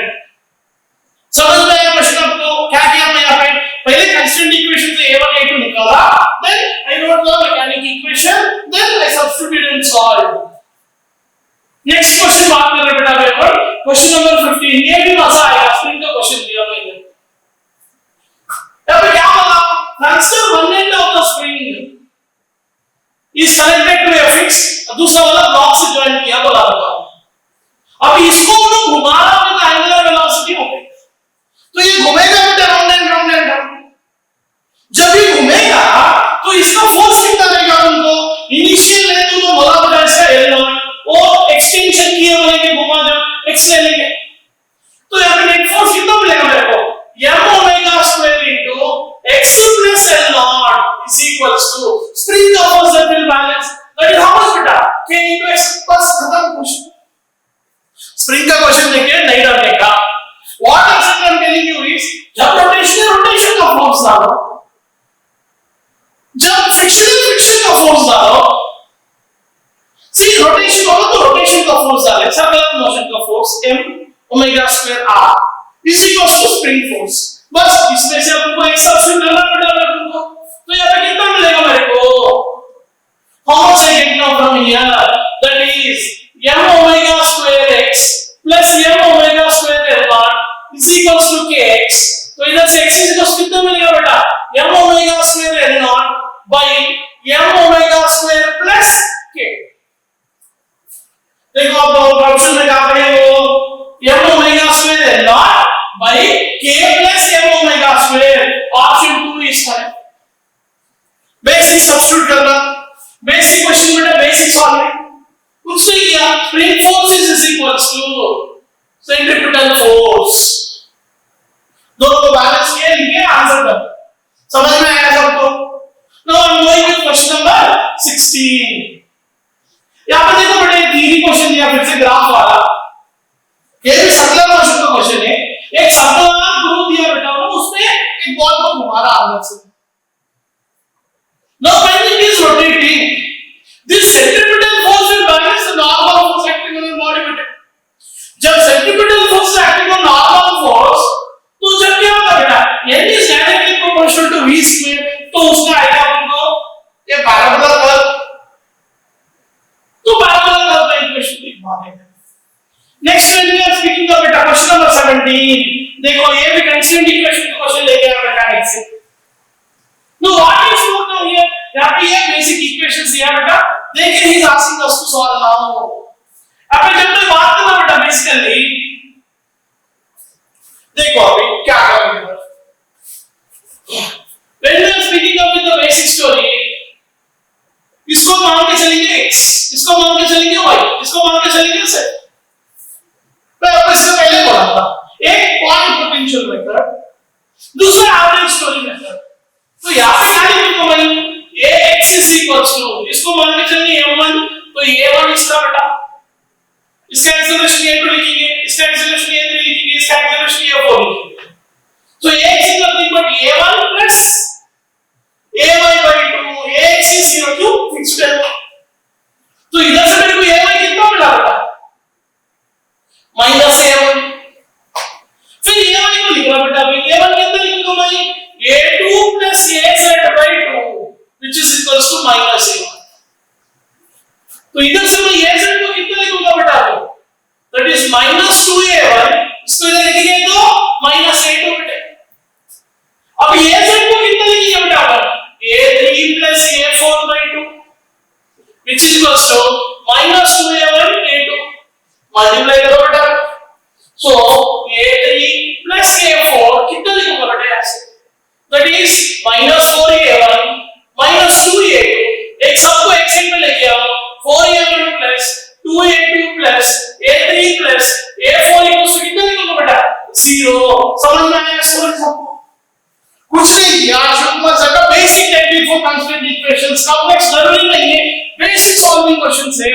समझ में आया क्वेश्चन आपको, क्या किया मैं यहाँ पे पहले कांस्टेंट इक्वेशन से a1 a2 निकाला, then I wrote the mechanic equation, then I substitute and solve. Next question बात कर रहे बेटा पेपर, क्वेश्चन नंबर 15, ये भी मजा आएगा, स्प्रिंग का क्वेश्चन दिया मैंने. अब क्या बोला, consider one end of the spring is connected to a fix, दूसरा वाला ब्लॉक से जॉइन किया बोला था. अब इसको उन्होंने घुमा रहा है तो एंगुलर वेलोसिटी हो गई, तो ये घूमेगा बेटा राउंड एंड राउंड. जब ये घूमेगा तो इसका फोर्स कितना लगेगा तुमको, इनिशियल है तो बोला बेटा इसका L0 और एक्सटेंशन किए बोलेंगे घुमा जब x ले लेंगे, तो यहाँ पे नेट फोर्स कितना मिलेगा मेरे को, m omega square into x plus L0 is equals to spring का force that will balance, that is how much बेटा k into x. बस खत्म क्वेश्चन. स्प्रिंग का क्वेश्चन देखिए नहीं डरने का. What actually I'm telling you is, जब रोटेशन का फोर्स डालो, जब फ्रिक्शन का फोर्स डालो, सी रोटेशन करो तो रोटेशन का फोर्स डाले, सर्कुलर मोशन का force m omega square r is equal to spring force. बस इसमें से आपको एक सब्स्टिट्यूट करना पड़ेगा तुमको, तो यहाँ पे कितना मिलेगा मेरे को, how much I get now from here, that is m omega square x plus m omega square l0 is equals to kx. तो इधर से x is equals to कितना मिलेगा बेटा, m omega square l0 by m omega square plus k. देखो अब option में क्या पड़ेगा, m omega square l0 by k plus m omega square. Option 2 is correct. Basic substitute करना, बेसिक क्वेश्चन बेटा बेसिक सॉल्विंग, कुछ नहीं किया. Spring force is equals to centripetal force, दोनों को बैलेंस किया, लिखे आंसर कर. समझ में आया सबको? Now I am going 16। यहाँ पे देखो बेटा एक इजी क्वेश्चन दिया फिर से ग्राफ वाला, ये भी सर्कुलर मोशन का क्वेश्चन है। एक सर्कुलर ग्रुप दिया बेटा उसमें एक बॉल को घुमा रहा अंदर से। Now when it is rotating, this centripetal force will balance the normal force acting on the body better. जब centripetal force acting on normal force, तो जब क्या होगा बेटा, n is directly proportional to v square, तो उसका आएगा आपको ये पैराबोला कर्व। तो पैराबोला कर्व का इक्वेशन लिख पाएंगे। Next when we are speaking of बेटा क्वेश्चन नंबर 17, देखो ये भी कंस्टेंट इक्वेशन का क्वेश्चन लेके आया मैकेनिक्स से। No, what is going on here? यहाँ पे ये बेसिक इक्वेशंस दिया बेटा, देखिए he is asking us to solve now। अब जब मैं बात करूँ बेटा बेसिकली, देखो अभी क्या करेंगे। When we are speaking of the basic story, इसको मान के चलेंगे x, इसको मान के चलेंगे y, इसको मान के चलेंगे z। मैं आपको इससे पहले बोला था, एक पॉइंट पोटेंशियल मेथड, दूसरा एवरेज स्टोरी मेथड। तो यहाँ पे क्या लिखूंगा भाई, ax is equals to, इसको मान के चलेंगे m1, तो a1 इसका बेटा, इसका एक्सेलरेशन a2 लिखेंगे, इसका एक्सेलरेशन a3 लिखेंगे, इसका एक्सेलरेशन a4 लिखेंगे। तो x is nothing but a1 plus ay by 2, ax is equal to fixed term। तो इधर से मेरे को ay कितना मिला बेटा, माइनस a1। फिर a1 को लिखना बेटा, a1 कितना लिखूंगा भाई, a2 plus az by 2 which is equals to minus a1। तो इधर से मैं az को कितना लिखूंगा बेटा, that is minus 2a1, इसको इधर लिखेंगे तो minus a2 बेटा। अब az को कितना लिखेंगे बेटा, a3 plus a4 by 2 which is equals to minus 2a1 a2, multiply करो बेटा। so a3 plus a4 कितना लिखूंगा बेटा ऐसे, that is minus 4a1 minus 2a2, एक सबको x में लेके आओ, 4a1 plus 2a2 plus a3 plus a4 equals to कितना लिखोगे बेटा, 0। समझ में आया स्टूडेंट सबको? कुछ नहीं किया, शुक्ला सर का basic technique for constant equations, complex जरूरी नहीं है, बेसिक सॉल्विंग क्वेश्चंस है।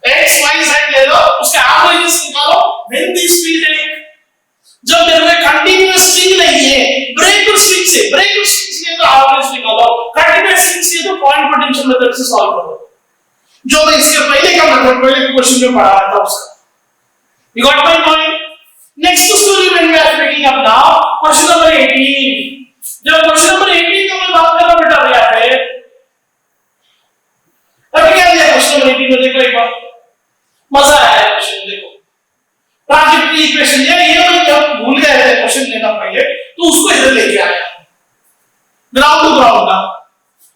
x y z ले लो, उसका एवरेजेस निकालो, व्हेन दिस स्पीड है, जब मेरे में कंटीन्यूअस स्ट्रिंग नहीं है, ब्रेक टू स्ट्रिंग से तो एवरेज निकालो, कंटीन्यूअस स्ट्रिंग से तो पॉइंट पोटेंशियल मेथड से सॉल्व करो, जो मैं इसके पहले का मेथड पहले के क्वेश्चन में पढ़ाया था उसका। You got my point? Next story when we are picking up now, question number 18। जब क्वेश्चन नंबर 18 का मैं बात कर रहा हूं बेटा यहाँ पे, अभी क्या दिया क्वेश्चन नंबर 18 में, देखो एक बार मजा आया क्वेश्चन, देखो ट्रांजिटिव इक्वेशन ये मैं जब भूल गए थे क्वेश्चन लेना पहले, तो उसको इधर लेके आया ग्राउंड टू ग्राउंड का,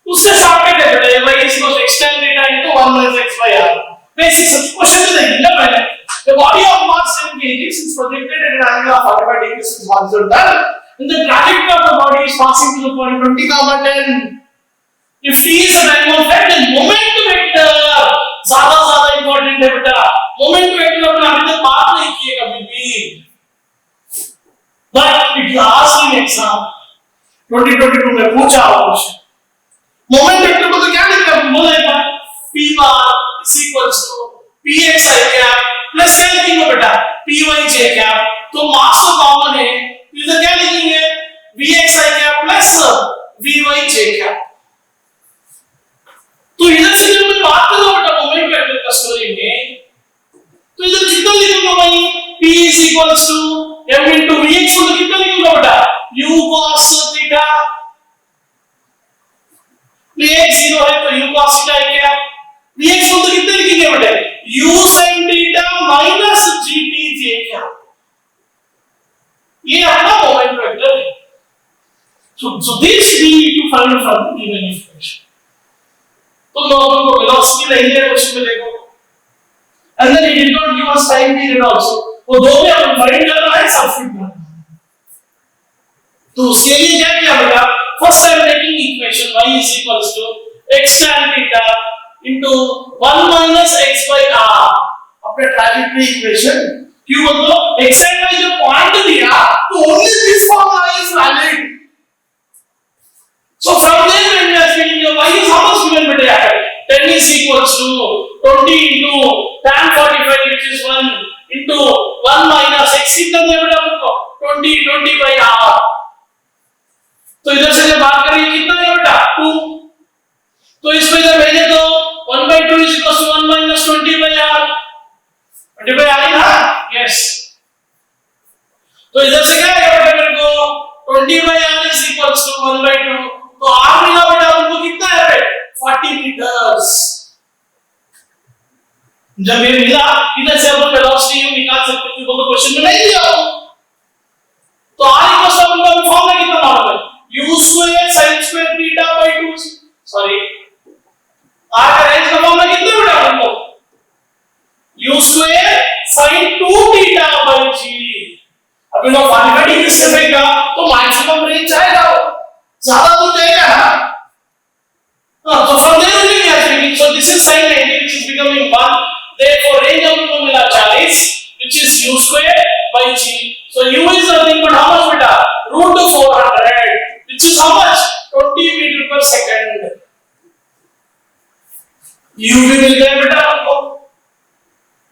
उससे शॉर्टकट है बेटा, भाई इसको extend data into 1 minus x by r। Basic सब क्वेश्चन से देखिए ना पहले, the body of mass 10 kg is projected at an angle of 45 degrees horizontal and the trajectory of the body is passing to the point 20, 10। if t is a time of flight, then moment vector ज्यादा important है बेटा। Moment vector हमने अभी तक बात नहीं की है कभी भी, but it asked in exam 2022 में पूछा हुआ क्वेश्चन। मोमेंट वेक्टर को तो क्या लिखा है, बोला एक बार, p bar is equals to px i cap plus क्या लिखेंगे बेटा, py j cap। तो मास तो कॉमन है, इधर क्या लिखेंगे, vx i cap plus vy j cap। तो इधर से जब मैं बात कर रहा हूं बेटा मोमेंट वेक्टर का स्टोरी में, तो इधर कितना लिखूंगा भाई, p is equals to m into vx, तो कितना लिखूंगा बेटा, u cos थीटा, vx 0 है तो u cos थीटा है क्या, vx तो कितना लिखेंगे बेटा, u sin theta minus gt j क्या, ये अपना मोमेंट वेक्टर है। so this we need to find from the given information। तो नॉर्मल को वेलोसिटी नहीं है क्वेश्चन में देखो, and then it did not give us time period also, वो दो में हम फाइंड करना है, सब्स्टिट्यूट करना है। तो उसके लिए क्या किया बेटा, first I am taking equation y is equals to x tan theta into 1 minus x by r, अपने ट्रांजिटिव इक्वेशन क्यों, मतलब x and y जो पॉइंट दिया तो only this formula is valid। So from there when we are saying y is how much given tan 45 which is 1 into 1 minus x कितना दिया बेटा हमको 20 by r। तो इधर से जब बात करें कितना दिया बेटा 2, तो इसको इधर भेजे तो 1 by 2 is equals to 1 minus 20 by r, 20 by r है ना, यस। तो इधर से क्या आएगा बेटा मेरे को 20 by r is equals to 1 by 2, तो r मिला बेटा हमको कितना है 40 मीटर्स। जब ये मिला इधर से अपन वेलोसिटी निकाल सकते हैं, तो क्वेश्चन में नहीं दिया हो तो r इक्वल्स टू हमको फॉर्मूला कितना मालूम है u square sin square theta by 2, sorry r का रेंज का फॉर्मूला कितना बेटा हमको u square sin 2 theta by g। अब इनको 45 डिग्री से फेंका तो मैक्सिमम रेंज आएगा, ज्यादा तो जाएगा ना। So from there only we are thinking, so this is sin 90 which is becoming 1, therefore range हमको मिला 40 which is u square by g। So u is nothing but how much beta root of 400 which is how much 20 meter per second। u भी मिल गया बेटा हमको।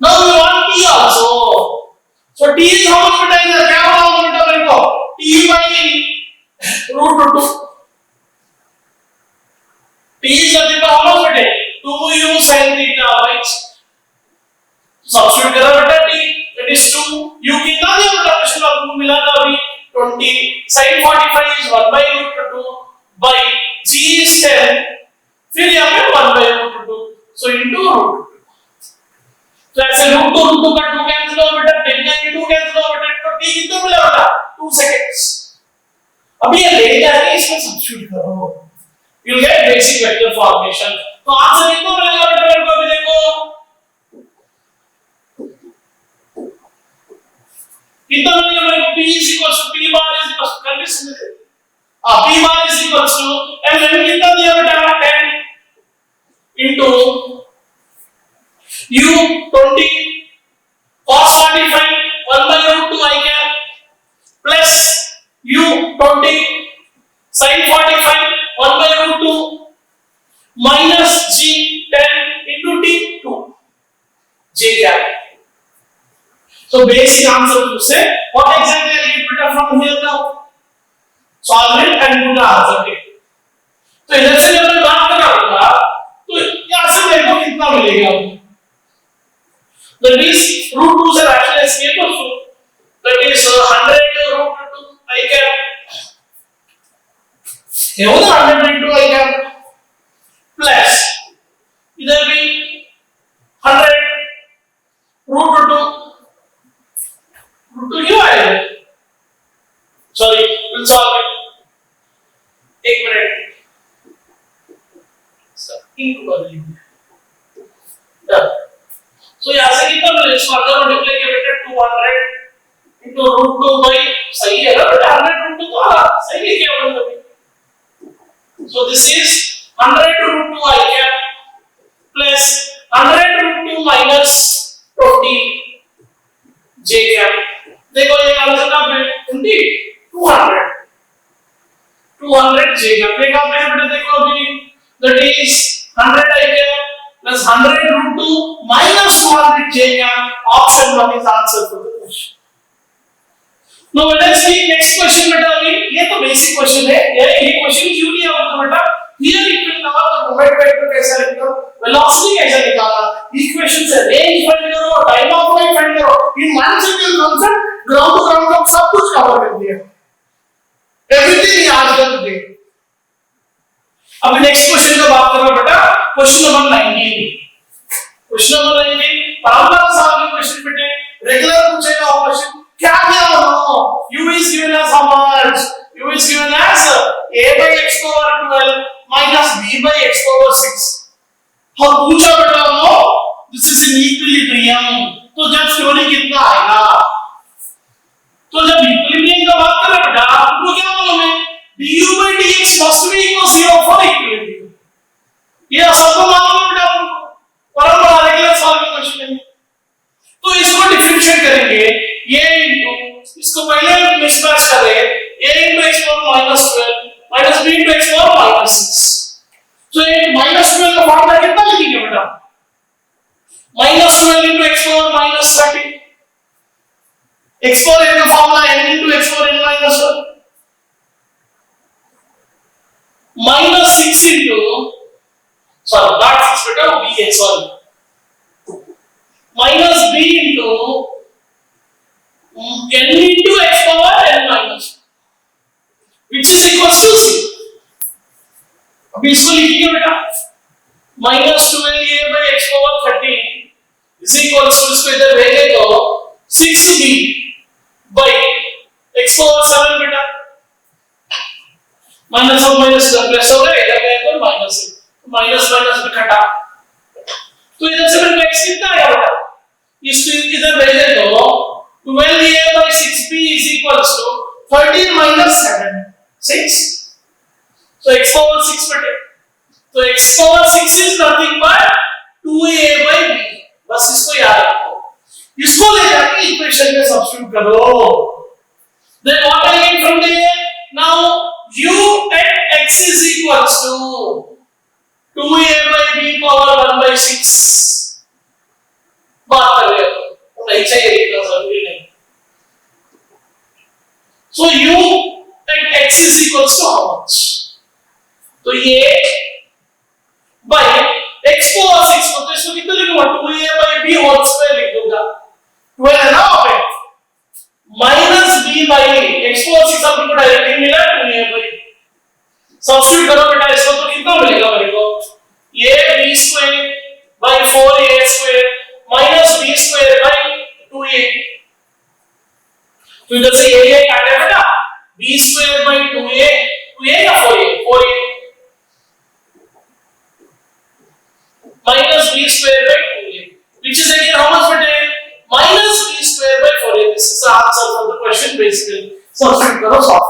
Now we want t also, so t is how much beta इधर क्या होगा बेटा मेरे को t by root 2, t is nothing but how much beta 2u sin theta by g। Substitute करा बेटा t that is 2, u कितना दिया बेटा क्वेश्चन आपको मिला था अभी 20, sin 45 is 1 by root 2 by g is 10, फिर यहाँ पे 1 by root 2, so into root 2। तो ऐसे root 2 का 2 कैंसिल हो बेटा, 10 का 2 कैंसिल हो बेटा, तो t कितना मिला बेटा 2 सेकंड्स। अभी ये ले जाके इसमें सब्स्टिट्यूट करो, you will get basic vector formation। तो आंसर कितना मिलेगा बेटा मेरे को, अभी देखो कितना मिलेगा मेरे को, p is equals to p bar is equals to कर सकते हैं, p bar is equals to m कितना दिया बेटा 10 into u 20 cos 45 1 by root 2 I cap plus u 20 sin 45 1 by root 2 minus g 10 into t 2 j cap। So basic answer to say what exactly I get better from here now, solve it and put the answer। तो इधर से जब मैं बात कर रहा होगा तो यहाँ से मेरे को कितना मिलेगा, that is root 2 से actually escape also, that is 100 root 2 I cap, ये होगा 100 into I cap plus इधर भी 100 root 2 रूट 2 क्यों आएगा, सॉरी विल सॉल्व इट, एक मिनट सब इनको कर लीजिए। सो यहाँ से कितना मिलेगा, इसको अगर मल्टीप्लाई किया बेटा 200 into root 2 by, सही है ना बेटा 100 root 2 तो आ सही है क्या मतलब। So this is 100 root 2 I cap plus 100 root 2 minus 20 j cap। देखो ये आंसर का 200 j का पे का बेटा देखो अभी that is 100 I cap plus 100 root 2 minus 200 j का, option 1 is answer for the question। Now let us see next question बेटा, अभी ये तो बेसिक क्वेश्चन है, ये क्वेश्चन क्यों लिया होगा बेटा, here it will cover the moment vector कैसे निकालो, वेलोसिटी कैसे निकालना, इक्वेशन से रेंज फाइंड करो, टाइम ऑफ फ्लाइट फाइंड करो, in one single concept ground to ground तक सब कुछ कवर कर दिया, एवरीथिंग याद कर दिए। अब नेक्स्ट क्वेश्चन का बात करो बेटा, क्वेश्चन नंबर 19। क्वेश्चन नंबर 19 परंपरा साहब के क्वेश्चन बेटे रेगुलर पूछेगा क्वेश्चन, क्या क्या हो, u is given as how much, u is given as a by x power 12 minus b by x power 6। हम पूछा बेटा no this is in equilibrium, तो जब थ्योरी कितना आएगा, तो जब इक्विलिब्रियम का बात करें बेटा आपको क्या मालूम है, du by dx must be equal to 0 for equilibrium, ये सबको मालूम है बेटा आपको, परंपरा रेगुलर सॉल्व क्वेश्चन है। तो इसको डिफरेंशिएट करेंगे, ये इनटू इसको पहले मिसमैच करें, a into x power minus 12 minus b into x power minus 6। तो ये minus 12 का फॉर्मूला कितना लिखेंगे बेटा, minus 12 into x power minus 30. X power in the formula n into x power n minus 1. Minus 6 into, sorry, not 6 beta, b, sorry. Minus b into n into x power n minus 1. Which is equals to c. अब इसको लिखिए बेटा, minus 12a by x power 13 is equals to, इसको इधर भेजे तो 6b by x power 7 बेटा, minus और minus प्लस हो गया, इधर गया तो minus minus minus में घटा, तो इधर से मेरे को x कितना आया बेटा, इसको इधर भेजे तो 12a by 6b is equals to 13 minus 7 6. So x power 6 बेटे, तो x power 6 is nothing but 2a by b. बस इसको याद रखो, इसको ले जाके इक्वेशन में सब्स्टिट्यूट करो. Then what I get from there? Now u at x is equals to 2a by b power 1 by 6. बात कर रहे हो, नहीं चाहिए इतना जरूरी नहीं. So u at x is equals to how much? तो ये by x power 6 तो इसको कितना लिखूंगा, 2a by b whole square लिख दूंगा, 12 है ना पे, minus b by x power 6 आपको डायरेक्टली मिला 2a by, सब्स्टिट्यूट करो बेटा, इसको तो कितना मिलेगा मेरे को, ये b square by 4a square minus b square by 2a. तो इधर से ये काटा बेटा, b square by 2a, 2a या 4a, 4a minus b square by 2a, which is again how much beta, minus b square by 4a. This is the answer for the question basically. Substitute करो solve.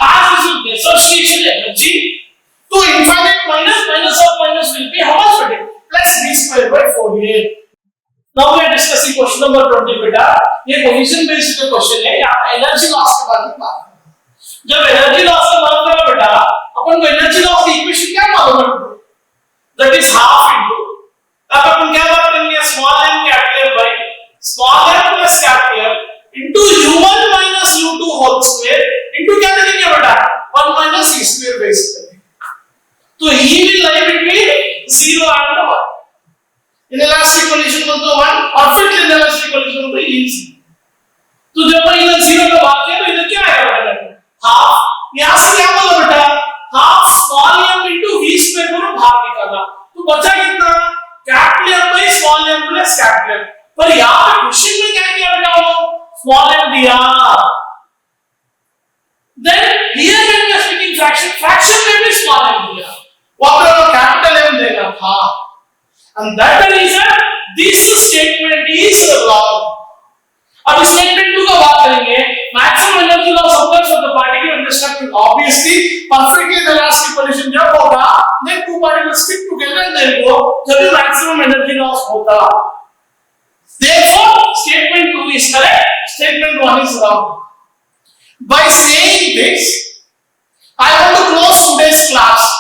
As this is dissociation energy, to infinite minus minus of minus will be how much beta, plus b square by 4a. Now we are discussing question number 20 बेटा, ये collision based का question है, यहाँ energy loss के बारे में बात करें. जब energy loss का बात करें बेटा, अपन को energy loss की equation क्या मालूम है? That is half into, अब अपन क्या बात करेंगे, small m capital M by small m plus capital M into u1 minus u2 whole square into क्या लिखेंगे बेटा, 1 minus e square base करेंगे. तो e will lie between 0 and 1. Inelastic collision बोलते हैं 1, perfect inelastic collision बोलते हैं easy. तो जब मैं इधर 0 का बात किया तो इधर क्या आएगा बेटा, half, यहाँ से क्या बोला बेटा, half small m into v square को भाग निकाला, तो बचा कितना, capital M by small m plus capital M. पर यहाँ पे क्वेश्चन में क्या किया बेटा, वो small m दिया. Then here when we are speaking fraction, fraction में भी small m दिया, वहाँ पे वो capital M देगा था. And that the reason this statement is wrong. अब statement 2 का बात करेंगे, maximum energy loss occurs when the particle under structure, obviously perfectly inelastic collision जब होगा, then two particles stick together and they go, जब maximum energy loss होता. Therefore statement 2 is correct, statement 1 is wrong. By saying this, I want to close today's class.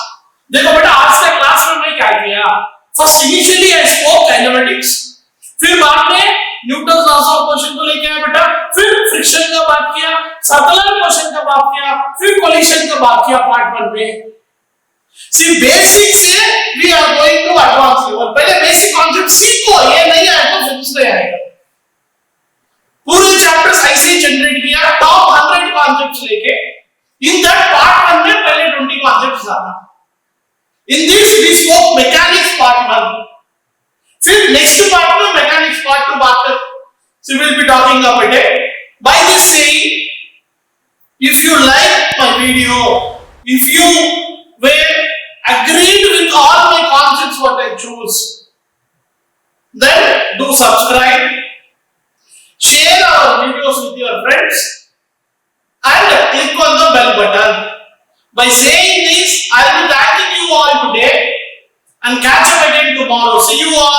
देखो बेटा, आज का class में मैं क्या किया, First initially I spoke kinematics, फिर बाद में न्यूटन लॉस ऑफ मोशन को लेके आया बेटा, फिर फ्रिक्शन का बात किया, सर्कुलर मोशन का बात किया, फिर कोलिशन का बात किया पार्ट 1 में. सी बेसिक से we are going to advance level. पहले बेसिक कॉन्सेप्ट सीखो, ये नहीं आए तो फिजिक्स नहीं आएगा. पूरे चैप्टर्स ऐसे जनरेट किया, टॉप 100 कॉन्सेप्ट्स लेके, इन दैट पार्ट 1 में पहले 20 कॉन्सेप्ट्स आना. In this we spoke mechanics part 1. फिर next part में mechanics part 2 बात कर. So we will be talking about it. By this saying, if you like my video, if you were agreed with all my concepts what I choose, then do subscribe, share our videos with your friends, and click on the bell button. By saying this, I will be thanking you all today and catch up again tomorrow. See you all.